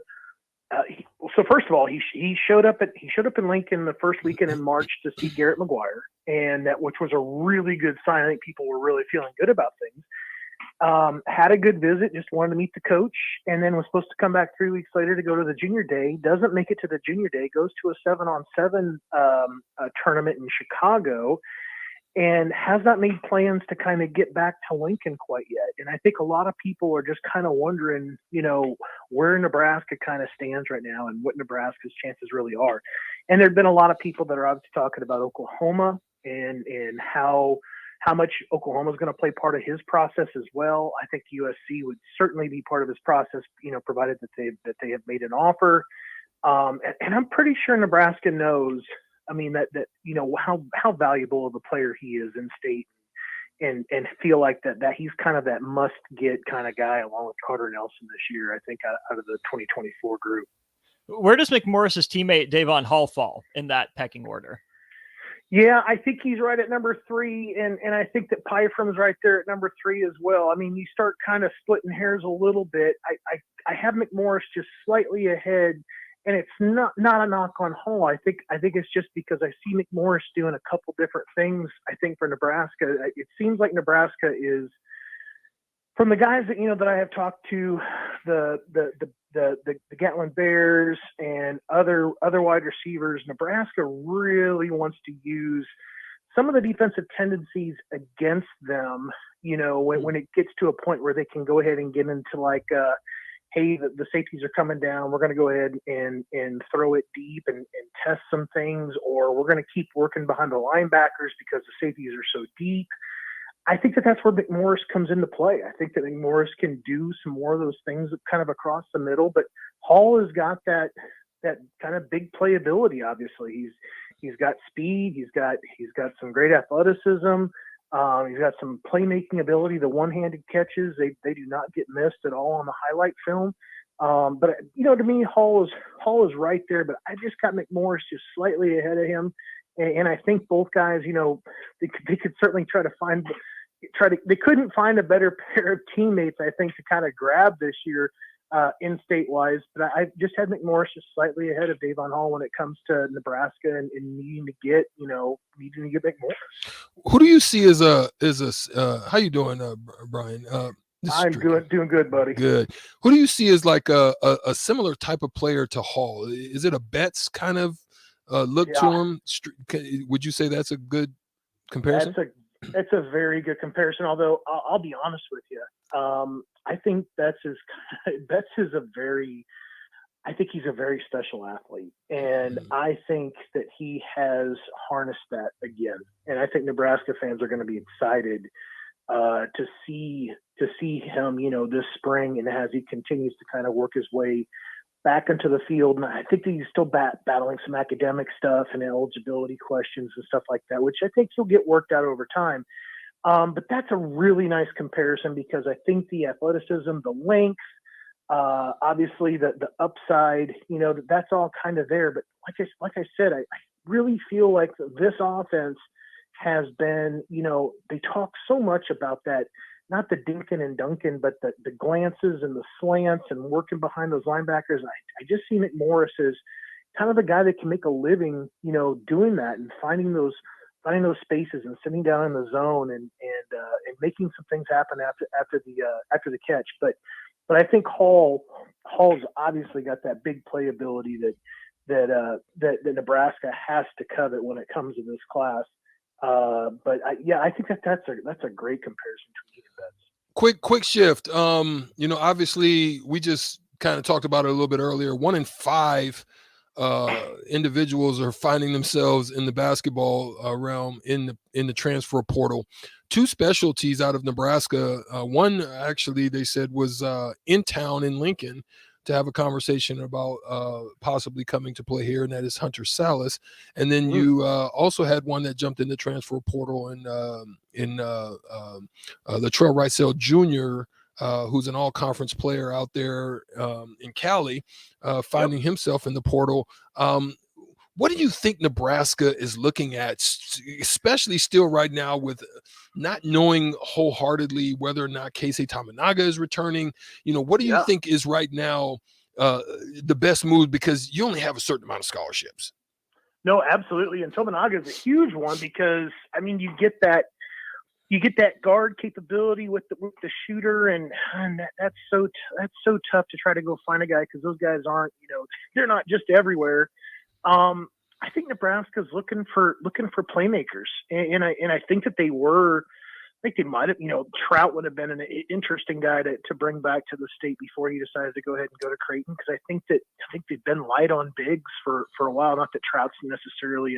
so first of all, he showed up in Lincoln the first weekend in March to see Garrett McGuire, and which was a really good sign. I think people were really feeling good about things. Had a good visit, just wanted to meet the coach, and then was supposed to come back 3 weeks later to go to the junior day. Doesn't make it to the junior day, goes to a 7-on-7 tournament in Chicago, and has not made plans to kind of get back to Lincoln quite yet. And I think a lot of people are just kind of wondering, where Nebraska kind of stands right now and what Nebraska's chances really are. And there've been a lot of people that are obviously talking about Oklahoma and how much Oklahoma is going to play part of his process as well. I think USC would certainly be part of his process, provided that they have made an offer. And I'm pretty sure Nebraska knows, that how valuable of a player he is in state, and feel like that he's kind of that must get kind of guy along with Carter Nelson this year, I think, out of the 2024 group. Where does McMorris's teammate Davon Hall fall in that pecking order? Yeah, I think he's right at number 3, and I think that Pyfram's right there at number 3 as well. I mean, you start kind of splitting hairs a little bit. I have McMorris just slightly ahead, and it's not a knock on Hall. I think it's just because I see McMorris doing a couple different things. I think for Nebraska, it seems like Nebraska is, from the guys that I have talked to, the Gatlin Bears and other wide receivers, Nebraska really wants to use some of the defensive tendencies against them, when it gets to a point where they can go ahead and get into like, hey, the safeties are coming down, we're going to go ahead and throw it deep and test some things, or we're going to keep working behind the linebackers because the safeties are so deep. I think that's where McMorris comes into play. I think that McMorris can do some more of those things kind of across the middle, but Hall has got that kind of big playability. Obviously, he's got speed. He's got some great athleticism. He's got some playmaking ability. The one-handed catches, they do not get missed at all on the highlight film. But to me, Hall is right there. But I just got McMorris just slightly ahead of him. And I think both guys, they could certainly they couldn't find a better pair of teammates, I think, to kind of grab this year in state-wise. But I just had McMorris just slightly ahead of Davon Hall when it comes to Nebraska and needing to get McMorris. Who do you see as how you doing, Brian? I'm doing good, buddy. Good. Who do you see as like a similar type of player to Hall? Is it a Betts kind of look to him? Would you say that's a good comparison? That's a very good comparison. Although I'll be honest with you, I think Betts is a very special athlete, and I think that he has harnessed that again. And I think Nebraska fans are going to be excited to see him, this spring, and as he continues to kind of work his way back into the field. And I think that he's still battling some academic stuff and eligibility questions and stuff like that, which I think he'll get worked out over time. But that's a really nice comparison because I think the athleticism, the length, obviously the upside, that's all kind of there. But like I said, I really feel like this offense has been, they talk so much about that, not the dinking and dunking, but the glances and the slants and working behind those linebackers. I just see McMorris as kind of a guy that can make a living, doing that and finding those spaces and sitting down in the zone and making some things happen after the catch. But I think Hall's obviously got that big playability that Nebraska has to covet when it comes to this class. But I think that's a great comparison to me. Quick shift. Obviously we just kind of talked about it a little bit earlier. 1 in 5 individuals are finding themselves in the basketball realm in the transfer portal. Two specialties out of Nebraska. One actually they said was in town in Lincoln to have a conversation about possibly coming to play here, and that is Hunter Salas. And then you also had one that jumped in the transfer portal in Latrell Ricel Jr., who's an all-conference player out there in Cali, finding himself in the portal. What do you think Nebraska is looking at, especially still right now with not knowing wholeheartedly whether or not Keisei Tamanaga is returning? What do you think is right now the best move, because you only have a certain amount of scholarships? No, absolutely. And Tamanaga is a huge one because, I mean, you get that guard capability with the shooter, and that's so tough to try to go find a guy because those guys aren't, they're not just everywhere. I think Nebraska's looking for playmakers, and I think that they might have, Trout would have been an interesting guy to bring back to the state before he decided to go ahead and go to Creighton, because I think they've been light on bigs for a while. Not that Trout's necessarily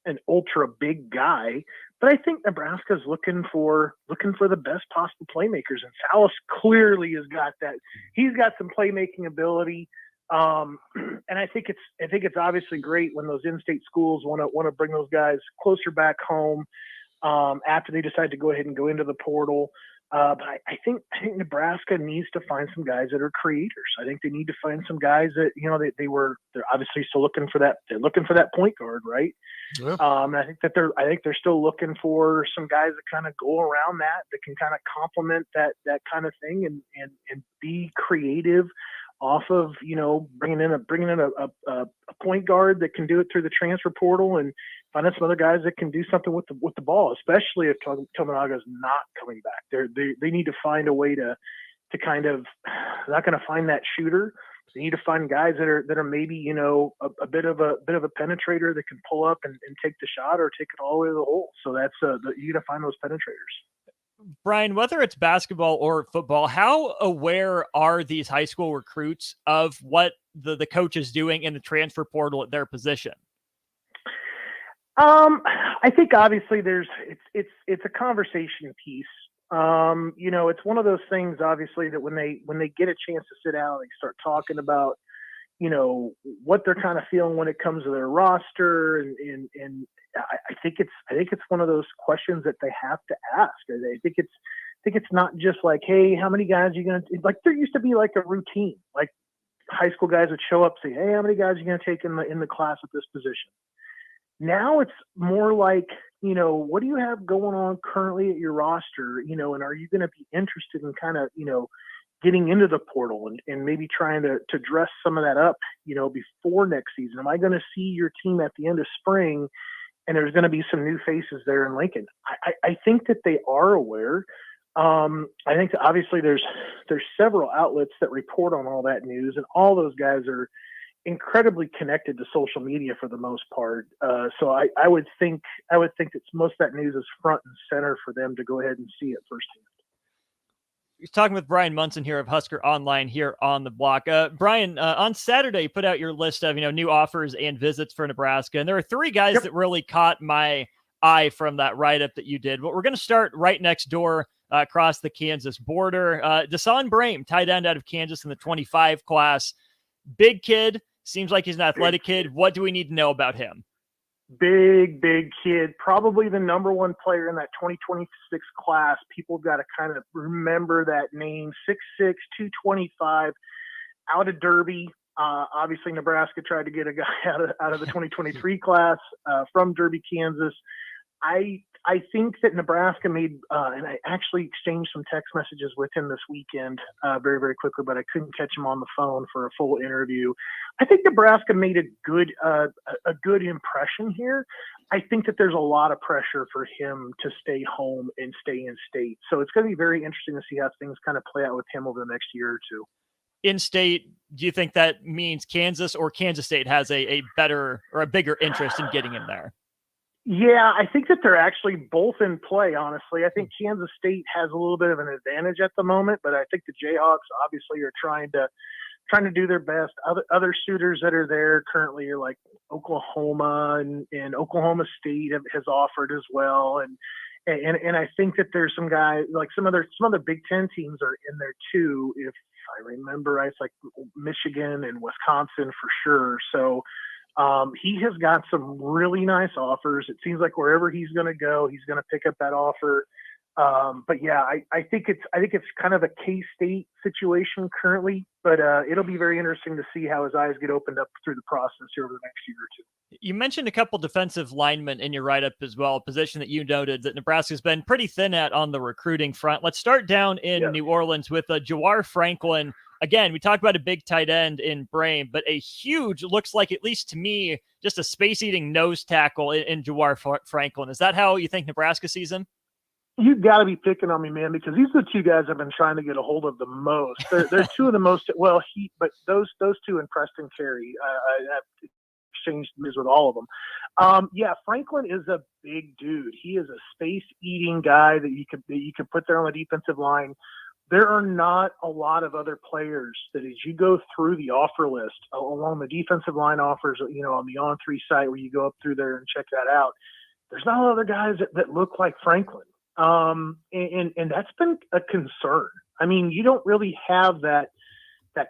an ultra big guy, but I think Nebraska's looking for the best possible playmakers, and Salas clearly has got that. He's got some playmaking ability. And I think it's obviously great when those in-state schools want to bring those guys closer back home after they decide to go ahead and go into the portal. But I think Nebraska needs to find some guys that are creators. I think they need to find some guys that they're obviously still looking for that. They're looking for that point guard, right? Yeah. And I think they're still looking for some guys that kind of go around that can kind of complement that kind of thing and be creative off of bringing in a point guard that can do it through the transfer portal, and find some other guys that can do something with the ball, especially if Tamanaga is not coming back. They need to find a way to kind of, they're not going to find that shooter. They need to find guys that are maybe a bit of a penetrator that can pull up and take the shot or take it all the way to the hole. So that's you got to find those penetrators. Brian, whether it's basketball or football, how aware are these high school recruits of what the coach is doing in the transfer portal at their position? I think obviously it's a conversation piece. It's one of those things obviously that when they get a chance to sit down, they start talking about, what they're kind of feeling when it comes to their roster, and I think it's one of those questions that they have to ask. I think it's not just like, hey, how many guys are you going to, like, there used to be like a routine, like high school guys would show up, say, hey, how many guys are you going to take in the class at this position? Now it's more like, what do you have going on currently at your roster, and are you going to be interested in kind of, getting into the portal and maybe trying to dress some of that up, before next season? Am I going to see your team at the end of spring and there's going to be some new faces there in Lincoln? I think that they are aware. I think that obviously there's several outlets that report on all that news, and all those guys are incredibly connected to social media for the most part. So I would think that most of that news is front and center for them to go ahead and see it firsthand. He's talking with Brian Munson here of Husker Online here on the block. Brian, on Saturday, you put out your list of new offers and visits for Nebraska, and there are three guys that really caught my eye from that write-up that you did. But we're going to start right next door across the Kansas border. Desan Brame, tight end out of Kansas in the 25 class. Big kid. Seems like he's an athletic kid. What do we need to know about him? Big kid, probably the number one player in that 2026 class. People got to kind of remember that name. 6'6", 225, out of Derby. Obviously, Nebraska tried to get a guy out of the 2023 class from Derby, Kansas. I think that Nebraska made, and I actually exchanged some text messages with him this weekend very, very quickly, but I couldn't catch him on the phone for a full interview. I think Nebraska made a good impression here. I think that there's a lot of pressure for him to stay home and stay in state. So it's going to be very interesting to see how things kind of play out with him over the next year or two. In state, do you think that means Kansas or Kansas State has a better or a bigger interest in getting him there? Yeah, I think that they're actually both in play, honestly. I think Kansas State has a little bit of an advantage at the moment, but I think the Jayhawks obviously are trying to trying to do their best. Other suitors that are there currently are like Oklahoma and Oklahoma State has offered as well. And I think that there's some guys like some other Big Ten teams are in there too. If I remember right, it's like Michigan and Wisconsin for sure. So he has got some really nice offers. It seems like wherever he's going to go, he's going to pick up that offer. But yeah, I think it's kind of a K-State situation currently, but it'll be very interesting to see how his eyes get opened up through the process here over the next year or two. You mentioned a couple defensive linemen in your write-up as well, a position that you noted that Nebraska's been pretty thin at on the recruiting front. Let's start down in New Orleans with Jawar Franklin. Again, we talked about a big tight end in Brame, but a huge, looks like, at least to me, just a space-eating nose tackle in Jawar Franklin. Is that how you think Nebraska sees him? You've got to be picking on me, man, because these are the two guys I've been trying to get a hold of the most. They're two of the most but those two and Preston Carey, I have exchanged news with all of them. Franklin is a big dude. He is a space-eating guy that you could put there on the defensive line. There are not a lot of other players that, as you go through the offer list along the defensive line offers, on the On3 site where you go up through there and check that out, there's not a lot of other guys that look like Franklin. And that's been a concern. I mean, you don't really have that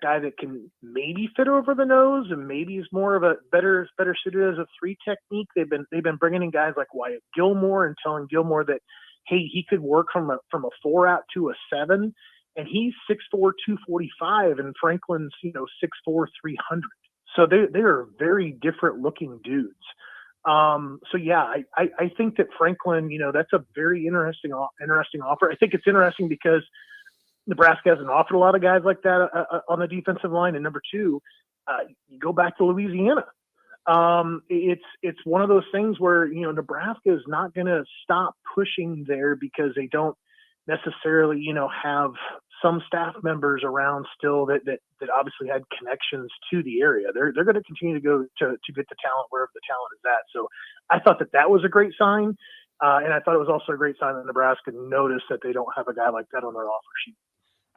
guy that can maybe fit over the nose and maybe is more of a better suited as a 3 technique. They've been bringing in guys like Wyatt Gilmore and telling Gilmore that, hey, he could work from a 4 out to a 7, and he's 6'4", 245, and Franklin's 6'4", 300. So they are very different looking dudes. I think that Franklin, that's a very interesting offer. I think it's interesting because Nebraska hasn't offered a lot of guys like that on the defensive line. And number two, you go back to Louisiana. It's one of those things where, Nebraska is not going to stop pushing there because they don't necessarily, have some staff members around still that obviously had connections to the area. They're going to continue to go to get the talent wherever the talent is at. So I thought that was a great sign. And I thought it was also a great sign that Nebraska noticed that they don't have a guy like that on their offer sheet.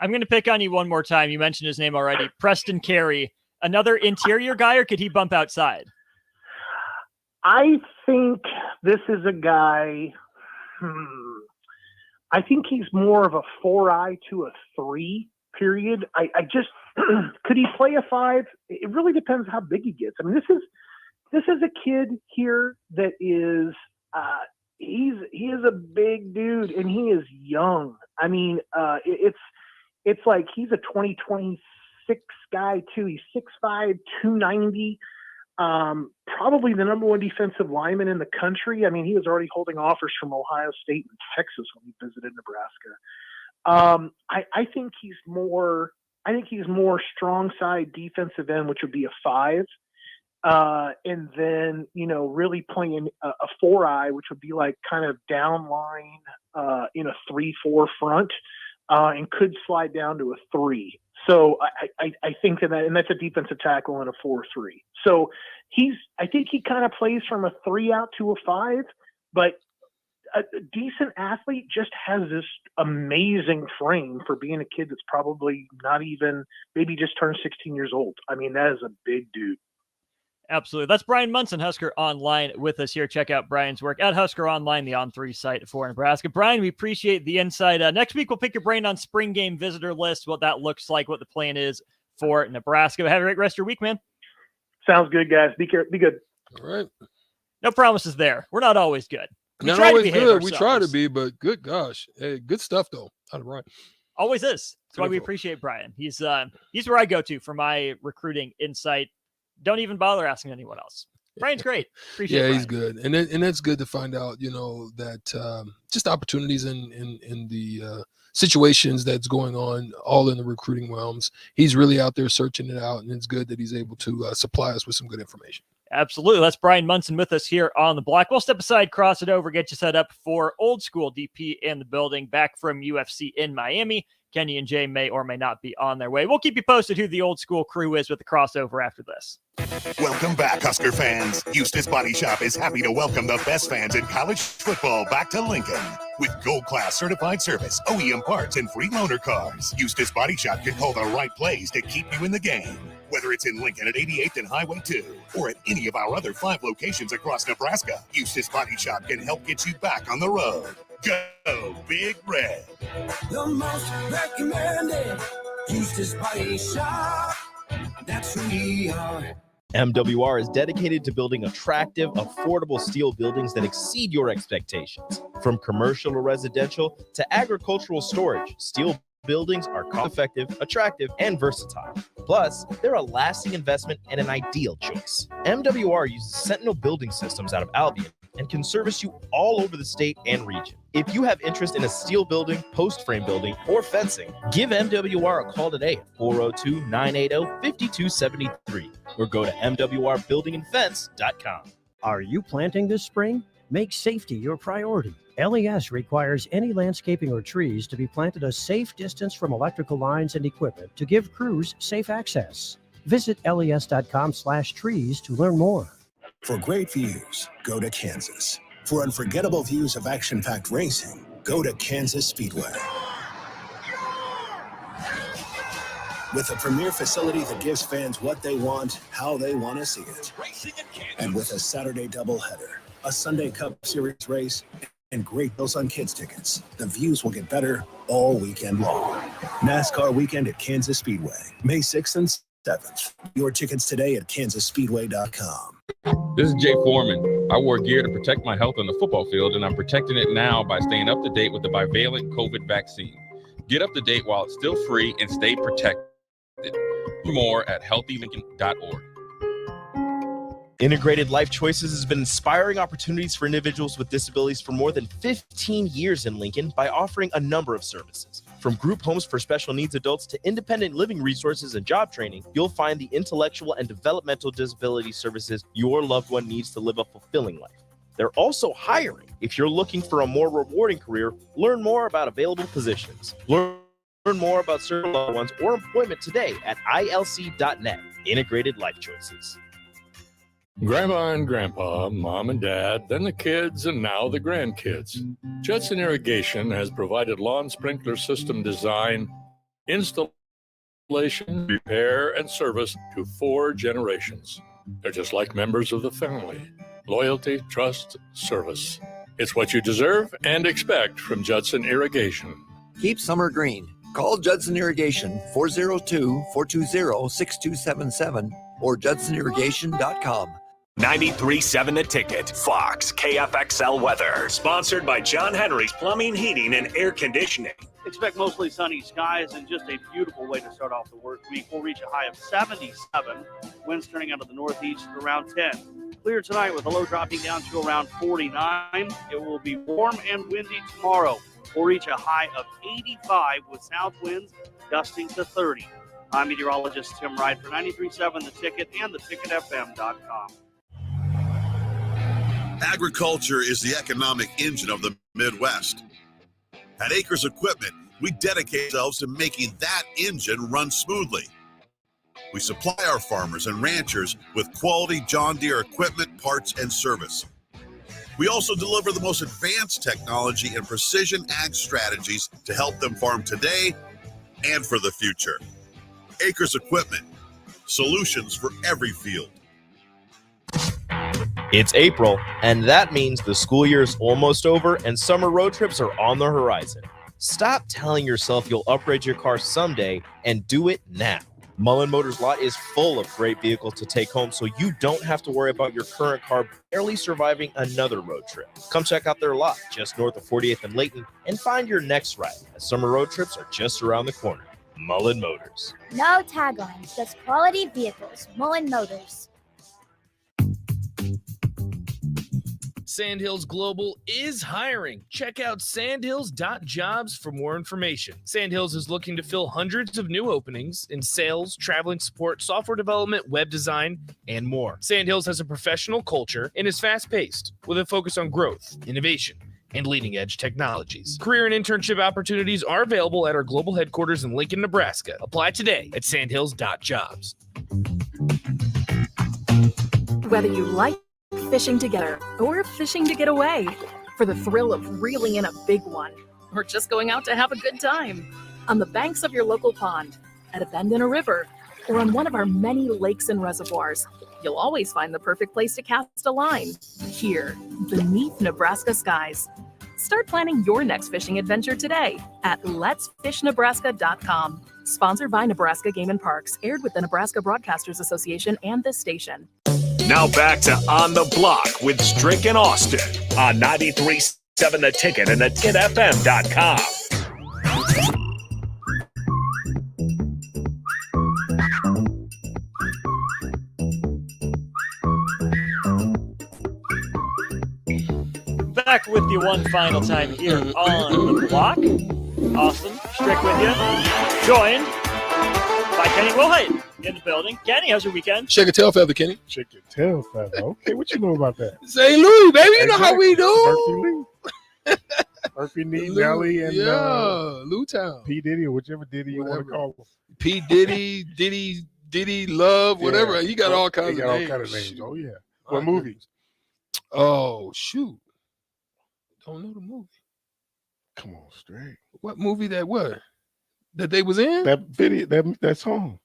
I'm going to pick on you one more time. You mentioned his name already. Preston Carey, another interior guy, or could he bump outside? I think this is a guy. I think he's more of a 4-eye to a 3. Period. I just could he play a 5? It really depends how big he gets. I mean, this is a kid here that is he is a big dude and he is young. I mean, it's like he's a 2026 guy too. He's 6'5", 290. Probably the number 1 defensive lineman in the country. I mean, he was already holding offers from Ohio State and Texas when he visited Nebraska. I think he's more strong side defensive end, which would be a 5. And then, really playing a 4-eye, which would be like kind of down line, in a 3-4 front, and could slide down to a 3. So I think that, and that's a defensive tackle in a 4-3. So I think he kind of plays from a 3 out to a 5, but a decent athlete, just has this amazing frame for being a kid that's probably not even, maybe just turned 16 years old. I mean, that is a big dude. Absolutely. That's Brian Munson, Husker Online, with us here. Check out Brian's work at Husker Online, the On3 site for Nebraska. Brian, we appreciate the insight. Next week, we'll pick your brain on spring game visitor list, what that looks like, what the plan is for Nebraska. Have a great rest of your week, man. Sounds good, guys. Be good. All right. No promises there. We're not always good. Not always good. We try to be, but good gosh. Hey, good stuff, though. All right. Always is. That's why we appreciate Brian. He's where I go to for my recruiting insight. Don't even bother asking anyone else. Brian's great. Appreciate Brian. He's good. And that's good to find out, that just opportunities in the situations that's going on all in the recruiting realms. He's really out there searching it out, and it's good that he's able to supply us with some good information. Absolutely. That's Brian Munson with us here on the block. We'll step aside, cross it over, get you set up for old school DP in the building, back from UFC in Miami. Kenny and Jay may or may not be on their way. We'll keep you posted who the old school crew is with the crossover after this. Welcome back, Husker fans. Eustace Body Shop is happy to welcome the best fans in college football back to Lincoln. With Gold Class certified service, OEM parts, and free loaner cars, Eustace Body Shop can call the right plays to keep you in the game. Whether it's in Lincoln at 88th and Highway 2 or at any of our other 5 locations across Nebraska, Eustace Body Shop can help get you back on the road. Go Big Red. The most recommended Eustace Body Shop. That's who we are. MWR is dedicated to building attractive, affordable steel buildings that exceed your expectations. From commercial or residential to agricultural storage, steel buildings are cost-effective, attractive, and versatile. Plus, they're a lasting investment and an ideal choice. MWR uses Sentinel Building Systems out of Albion and can service you all over the state and region. If you have interest in a steel building, post frame building, or fencing, give MWR a call today at 402-980-5273 or go to mwrbuildingandfence.com. Are you planting this spring? Make safety your priority. LES requires any landscaping or trees to be planted a safe distance from electrical lines and equipment to give crews safe access. Visit les.com/trees to learn more. For great views, go to Kansas. For unforgettable views of action-packed racing, go to Kansas Speedway. With a premier facility that gives fans what they want, how they want to see it. And with a Saturday doubleheader, a Sunday Cup Series race, and great deals on kids' tickets, the views will get better all weekend long. NASCAR weekend at Kansas Speedway, May 6th and 7th. Your tickets today at kansasspeedway.com. This is Jay Foreman. I wore gear to protect my health on the football field, and I'm protecting it now by staying up to date with the bivalent COVID vaccine. Get up to date while it's still free and stay protected. More at healthylincoln.org. Integrated Life Choices has been inspiring opportunities for individuals with disabilities for more than 15 years in Lincoln by offering a number of services. From group homes for special needs adults to independent living resources and job training, you'll find the intellectual and developmental disability services your loved one needs to live a fulfilling life. They're also hiring. If you're looking for a more rewarding career, learn more about available positions. Learn more about serving loved ones or employment today at ilc.net. Integrated Life Choices. Grandma and Grandpa, Mom and Dad, then the kids, and now the grandkids. Judson Irrigation has provided lawn sprinkler system design, installation, repair, and service to 4 generations. They're just like members of the family. Loyalty, trust, service. It's what you deserve and expect from Judson Irrigation. Keep summer green. Call Judson Irrigation 402-420-6277 or judsonirrigation.com. 93.7 The Ticket, Fox, KFXL weather. Sponsored by John Henry's Plumbing, Heating, and Air Conditioning. Expect mostly sunny skies and just a beautiful way to start off the work week. We'll reach a high of 77. Winds turning out of the northeast at around 10. Clear tonight with a low dropping down to around 49. It will be warm and windy tomorrow. We'll reach a high of 85 with south winds gusting to 30. I'm meteorologist Tim Wright for 93.7 The Ticket and theticketfm.com. Agriculture is the economic engine of the Midwest. At Acres Equipment, we dedicate ourselves to making that engine run smoothly. We supply our farmers and ranchers with quality John Deere equipment, parts, and service. We also deliver the most advanced technology and precision ag strategies to help them farm today and for the future. Acres Equipment, solutions for every field. It's April, and that means the school year is almost over and summer road trips are on the horizon. Stop telling yourself you'll upgrade your car someday and do it now. Mullen Motors lot is full of great vehicles to take home, so you don't have to worry about your current car barely surviving another road trip. Come check out their lot just north of 48th and Layton and find your next ride, as summer road trips are just around the corner. Mullen Motors. No taglines, just quality vehicles. Mullen Motors. Sandhills Global is hiring. Check out sandhills.jobs for more information. Sandhills is looking to fill hundreds of new openings in sales, traveling support, software development, web design, and more. Sandhills has a professional culture and is fast-paced with a focus on growth, innovation, and leading-edge technologies. Career and internship opportunities are available at our global headquarters in Lincoln, Nebraska. Apply today at sandhills.jobs. Whether you like fishing together or fishing to get away, for the thrill of reeling in a big one, or just going out to have a good time, on the banks of your local pond, at a bend in a river, or on one of our many lakes and reservoirs, you'll always find the perfect place to cast a line. Here, beneath Nebraska skies. Start planning your next fishing adventure today at letsfishnebraska.com. Sponsored by Nebraska Game and Parks, aired with the Nebraska Broadcasters Association and this station. Now back to On the Block with Strick and Austin on 93.7 The Ticket and theticketfm.com. Back with you one final time here on the block. Awesome. Strick with you. Joined by Kenny Wilhite in the building. Kenny, how's your weekend? Shake a tail feather, Kenny. Shake your tail feather. Okay, what you know about that? St. Louis, baby. You know how we do. Murphy Lee, Nelly, and Lou Town. P. Diddy, or whichever Diddy you want to call him. P. Diddy, Love, whatever. Yeah. He got all kinds He of got names. all kinds of names. Oh, yeah. What movies? Oh, shoot. Don't know the movie. Come on, straight. What movie that was? That they was in? That video, that song.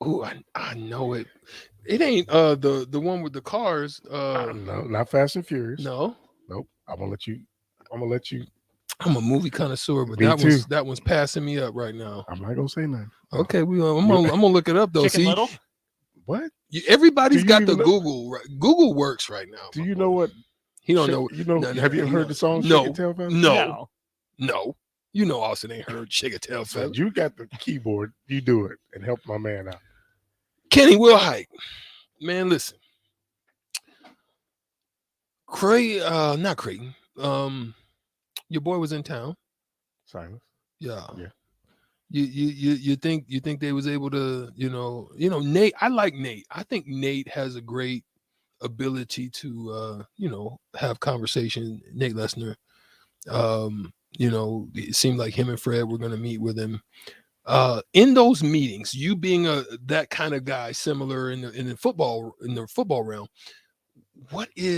Oh, I know it. It ain't the one with the cars. No, not Fast and Furious. No. Nope. I'm gonna let you. I'm a movie connoisseur, but Me that one's passing me up right now. I'm not gonna say nothing. Okay, I'm gonna look it up though. Chicken See, Little? What? Everybody's Do you got the even know- Google. Right? Google works right now. Do you know what? He don't know. You know? No, have you he heard don't. the song? No, Shake Your Tail Feather? no. You know, Austin ain't heard "Shake a Tail Feather." You got the keyboard. You do it and help my man out. Kenny Wilhite, man, listen. Not Creighton. Your boy was in town. Silas. Yeah. Yeah. You think they was able to, Nate. I like Nate. I think Nate has a great ability to have conversation. Nate Lesnar. It seemed like him and Fred were going to meet with him. In those meetings, you being that kind of guy, similar in the football realm, what do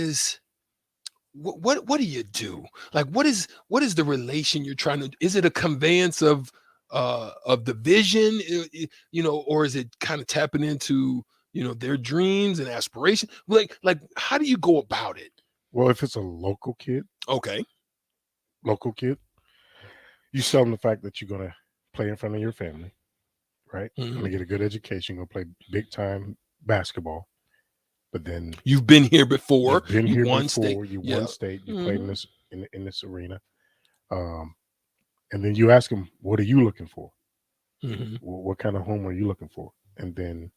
you do? Like, what is the relation you're trying to? Is it a conveyance of the vision, or is it kind of tapping into their dreams and aspirations? Like how do you go about it? Well, if it's a local kid, you sell them the fact that you're gonna play in front of your family, right? Mm-hmm. Gonna get a good education, gonna play big time basketball. But then you've been here before. You won state. You won state. You played in this in this arena. And then you ask them, what are you looking for? Mm-hmm. What kind of home are you looking for? And then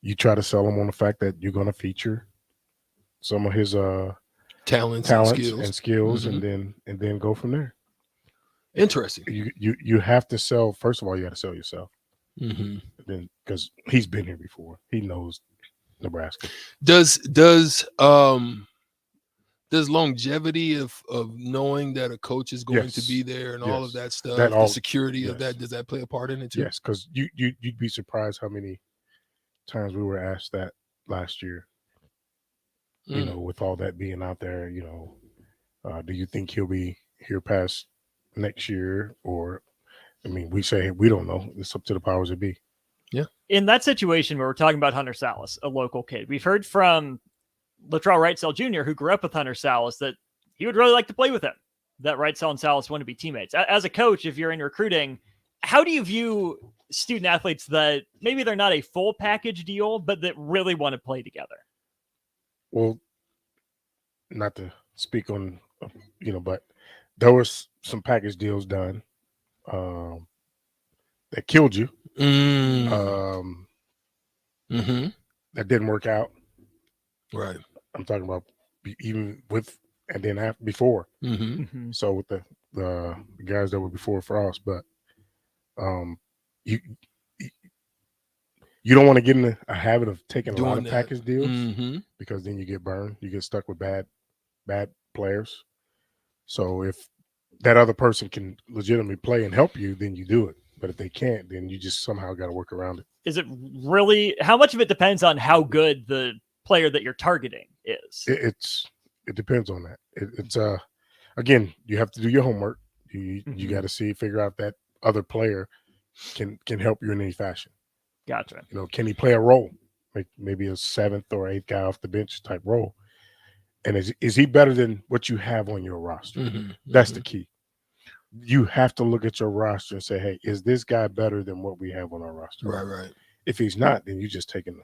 you try to sell them on the fact that you're going to feature some of his talents and skills, mm-hmm. and then go from there. Interesting. You have to sell. First of all, you got to sell yourself. Mm-hmm. Then because he's been here before, he knows Nebraska. Does longevity of knowing that a coach is going to be there and all of that stuff, the security of that, does that play a part in it too? Yes, because you'd be surprised how many times we were asked that last year. With all that being out there, do you think he'll be here past next year? Or, we say we don't know. It's up to the powers that be. Yeah. In that situation where we're talking about Hunter Salas, a local kid, we've heard from Latrell Wrightsell Jr., who grew up with Hunter Salas, that he would really like to play with him, that Wrightsell and Salas want to be teammates. As a coach, if you're in recruiting, how do you view student athletes that maybe they're not a full package deal, but that really want to play together? Well, not to speak on, but there was some package deals done that killed you. That didn't work out. Right. I'm talking about even with and then after, before. Mm-hmm. So with the guys that were before Frost, but you don't want to get in a habit of taking a lot of package deals, because then you get burned. You get stuck with bad players. So if that other person can legitimately play and help you, then you do it. But if they can't, then you just somehow got to work around it. Is it really, how much of it depends on how good the player that you're targeting is? It depends on that. It's again, you have to do your homework. You got to figure out that other player can help you in any fashion. Gotcha. You know, can he play a role, like maybe a 7th or 8th guy off the bench type role? And is he better than what you have on your roster? That's the key. You have to look at your roster and say, hey, is this guy better than what we have on our roster? Right. If he's not, then you're just taking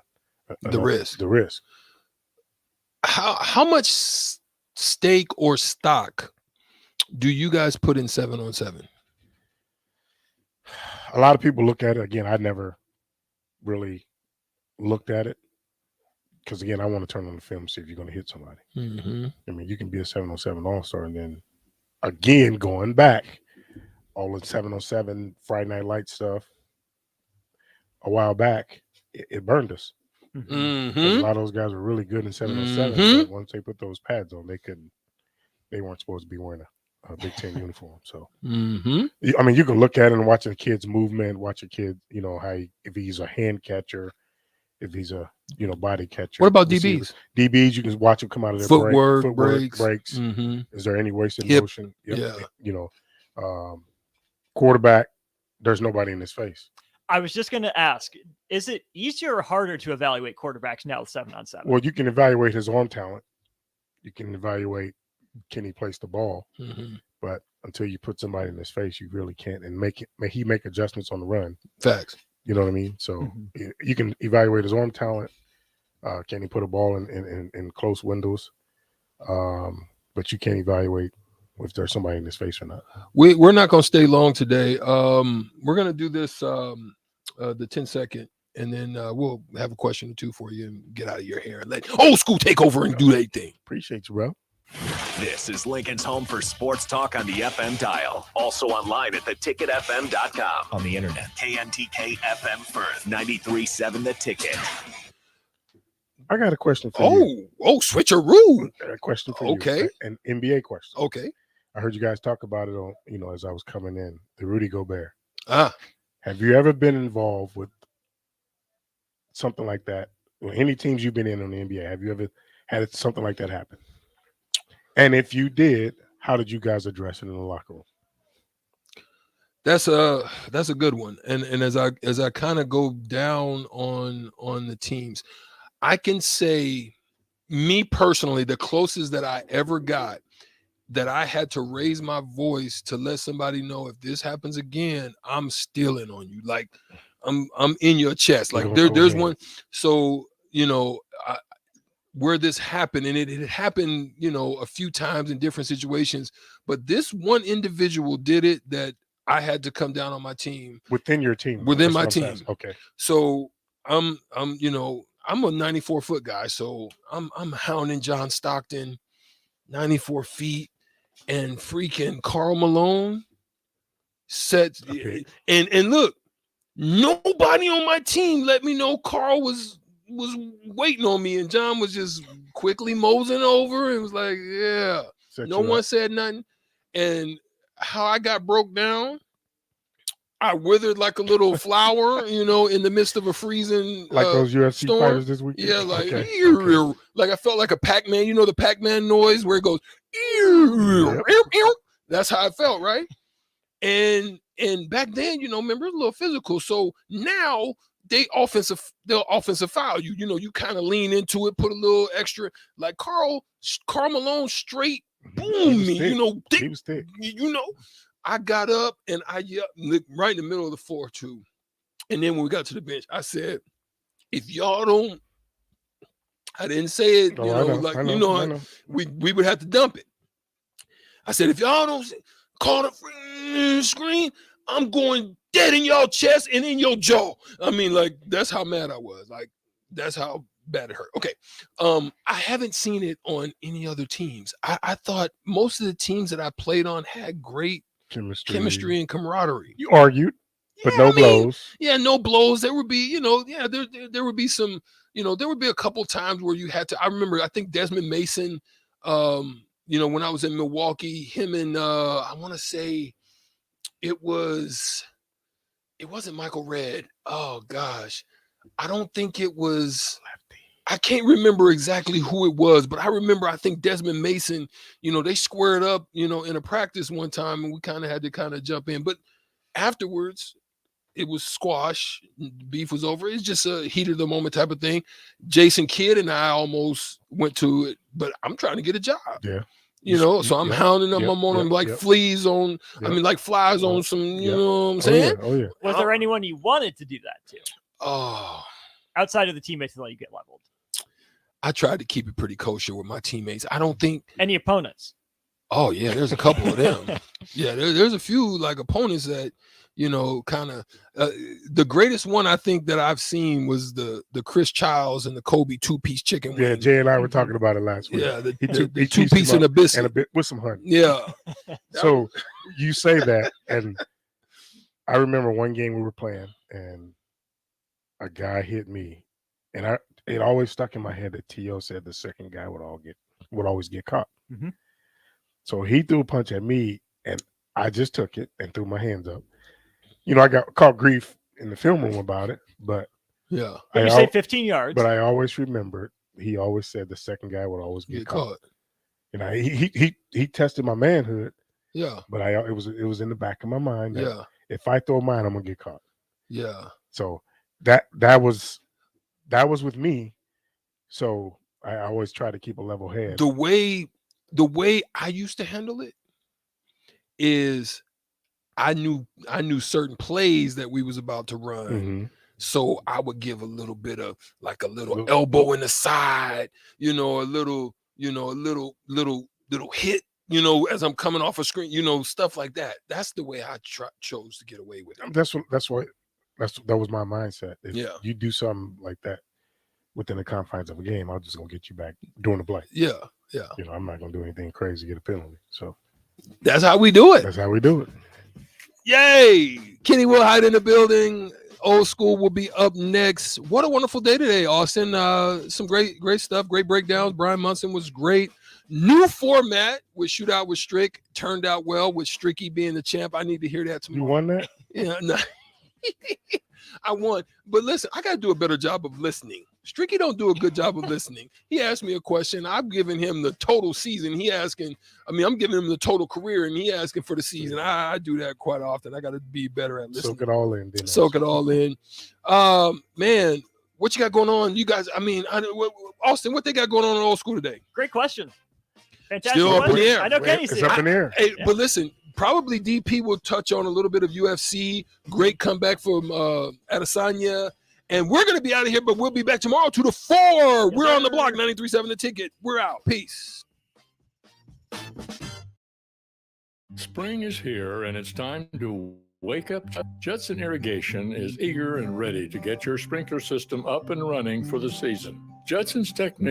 The risk. The risk. How much stake or stock do you guys put in 7-on-7? A lot of people look at it. Again, I never really looked at it because, again, I want to turn on the film and see if you're going to hit somebody. I mean, you can be a 7-on-7 all-star and then, again, going back, all the 7-on-7 Friday Night Light stuff a while back, it burned us. A lot of those guys were really good in 7-on-7, but once they put those pads on, they weren't supposed to be wearing a Big Ten uniform. So, I mean, you can look at it and watch a kid's movement, watch a kid, you know, if he's a hand catcher, if he's a, you know, body catcher. What about DBs? DBs, you can watch them come out of their Footwork, breaks. Is there any wasted Hip. motion? Yeah. You know, quarterback, there's nobody in his face. I was just going to ask, is it easier or harder to evaluate quarterbacks now with 7-on-7? Well, you can evaluate his arm talent. You can evaluate, can he place the ball? But until you put somebody in his face, you really can't. And make adjustments on the run. Facts. You know what I mean? So you can evaluate his arm talent. Can he put a ball in close windows? But you can't evaluate if there's somebody in his face or not. We're not going to stay long today. We're going to do this the 10-second, and then we'll have a question or two for you and get out of your hair and let old school take over and do their thing. Appreciate you, bro. This is Lincoln's home for sports talk on the FM dial. Also online at theticketfm.com. On the internet. KNTK FM Firth. 93.7 The Ticket. I got a question for you. Oh, switcheroo. A question for you. An NBA question. Okay. I heard you guys talk about it on, you know, as I was coming in, the Rudy Gobert. Have you ever been involved with something like that? Or any teams you've been in on the NBA, have you ever had something like that happen? And if you did, how did you guys address it in the locker room? That's a good one. And as I kind of go down on the teams, I can say, me personally, the closest that I ever got that I had to raise my voice to let somebody know, if this happens again, I'm stealing on you. Like I'm in your chest. Like there's one. So, you know, where this happened, and it happened, you know, a few times in different situations, but this one individual did it that I had to come down on my team. Within your team? Within my team. Okay. So I'm you know, I'm a 94-foot guy, so I'm hounding John Stockton, 94 feet, and freaking Karl Malone sets. And look, nobody on my team let me know Karl was waiting on me, and John was just quickly moseying over and was like, yeah. No one said nothing. And how I got broke down, I withered like a little flower, you know, in the midst of a freezing like those UFC storm. Fighters this weekend. Yeah, like Okay. like I felt like a Pac-Man, you know, the Pac-Man noise where it goes. That's how I felt, right? And back then, you know, remember, it's a little physical. So now they'll offensive foul you. You know, you kind of lean into it, put a little extra. Like Karl Malone straight boom me, you know, he was thick. You know. I got up and I yelled right in the middle of the floor too. And then when we got to the bench, I said, if y'all don't, I didn't say it, you know, we would have to dump it. I said, if y'all don't call the screen, I'm going dead in y'all chest and in your jaw. I mean, like, that's how mad I was. Like, that's how bad it hurt. Okay. I haven't seen it on any other teams. I thought most of the teams that I played on had great chemistry and camaraderie. You argued, but no blows. Yeah, no blows. There would be, you know, there would be some, you know, there would be a couple times where you had to. I remember, I think Desmond Mason when I was in Milwaukee, him and I want to say it wasn't Michael Redd. Oh gosh. I don't think it was. I can't remember exactly who it was, but I remember I think Desmond Mason, they squared up, in a practice one time, and we kind of had to jump in. But afterwards, it was squash. Beef was over. It's just a heat of the moment type of thing. Jason Kidd and I almost went to it, but I'm trying to get a job. Yeah. So I'm hounding them. I'm on them like fleas on, like flies on some, you know what I'm saying? Oh, yeah. Was there anyone you wanted to do that to? Oh. Outside of the teammates that let you get leveled? I tried to keep it pretty kosher with my teammates. I don't think. Any opponents? Oh, yeah, there's a couple of them. Yeah, there's a few like opponents that, kind of the greatest one I think that I've seen was the Chris Childs and the Kobe two-piece chicken wing. Yeah, Jay and I were talking about it last week. Yeah, the he two-piece and a biscuit. And a bit with some honey. Yeah. So you say that, and I remember one game we were playing, and a guy hit me, and it always stuck in my head that T.O. said the second guy would always get caught. Mm-hmm. So he threw a punch at me, and I just took it and threw my hands up. I got caught grief in the film room about it, but yeah, you say 15 yards. But I always remembered he always said the second guy would always get caught. He tested my manhood. Yeah, but it was in the back of my mind that yeah, if I throw mine, I'm gonna get caught. Yeah. So that was with me. So I always try to keep a level head. The way I used to handle it is I knew certain plays that we was about to run. Mm-hmm. So I would give a little bit of like a little elbow in the side, a little hit, as I'm coming off a screen, stuff like that. That's the way I chose to get away with it. That was my mindset. If Yeah. you do something like that within the confines of a game, I'm just gonna get you back doing the play. Yeah, yeah. I'm not gonna do anything crazy, get a penalty. So that's how we do it. That's how we do it. Yay! Kenny will hide in the building. Old School will be up next. What a wonderful day today, Austin. Some great stuff, great breakdowns. Brian Munson was great. New format with Shootout with Strick turned out well with Stricky being the champ. I need to hear that tomorrow. You won that? Yeah, no. I won. But listen, I got to do a better job of listening. Stricky don't do a good job of listening. He asked me a question. I'm giving him the total season. I'm giving him the total career, and he asking for the season. I do that quite often. I got to be better at listening. Soak it all in. Soak it all in. Man, what you got going on? You guys, Austin, what they got going on in Old School today? Great question. Fantastic Still up in the question. air. I know Kenny's It's up in the air. Hey, but listen, probably DP will touch on a little bit of UFC. Great comeback from Adesanya. And we're going to be out of here, but we'll be back tomorrow 2 to 4. We're on the block, 93.7 The Ticket. We're out. Peace. Spring is here, and it's time to wake up. Judson Irrigation is eager and ready to get your sprinkler system up and running for the season. Judson's technicians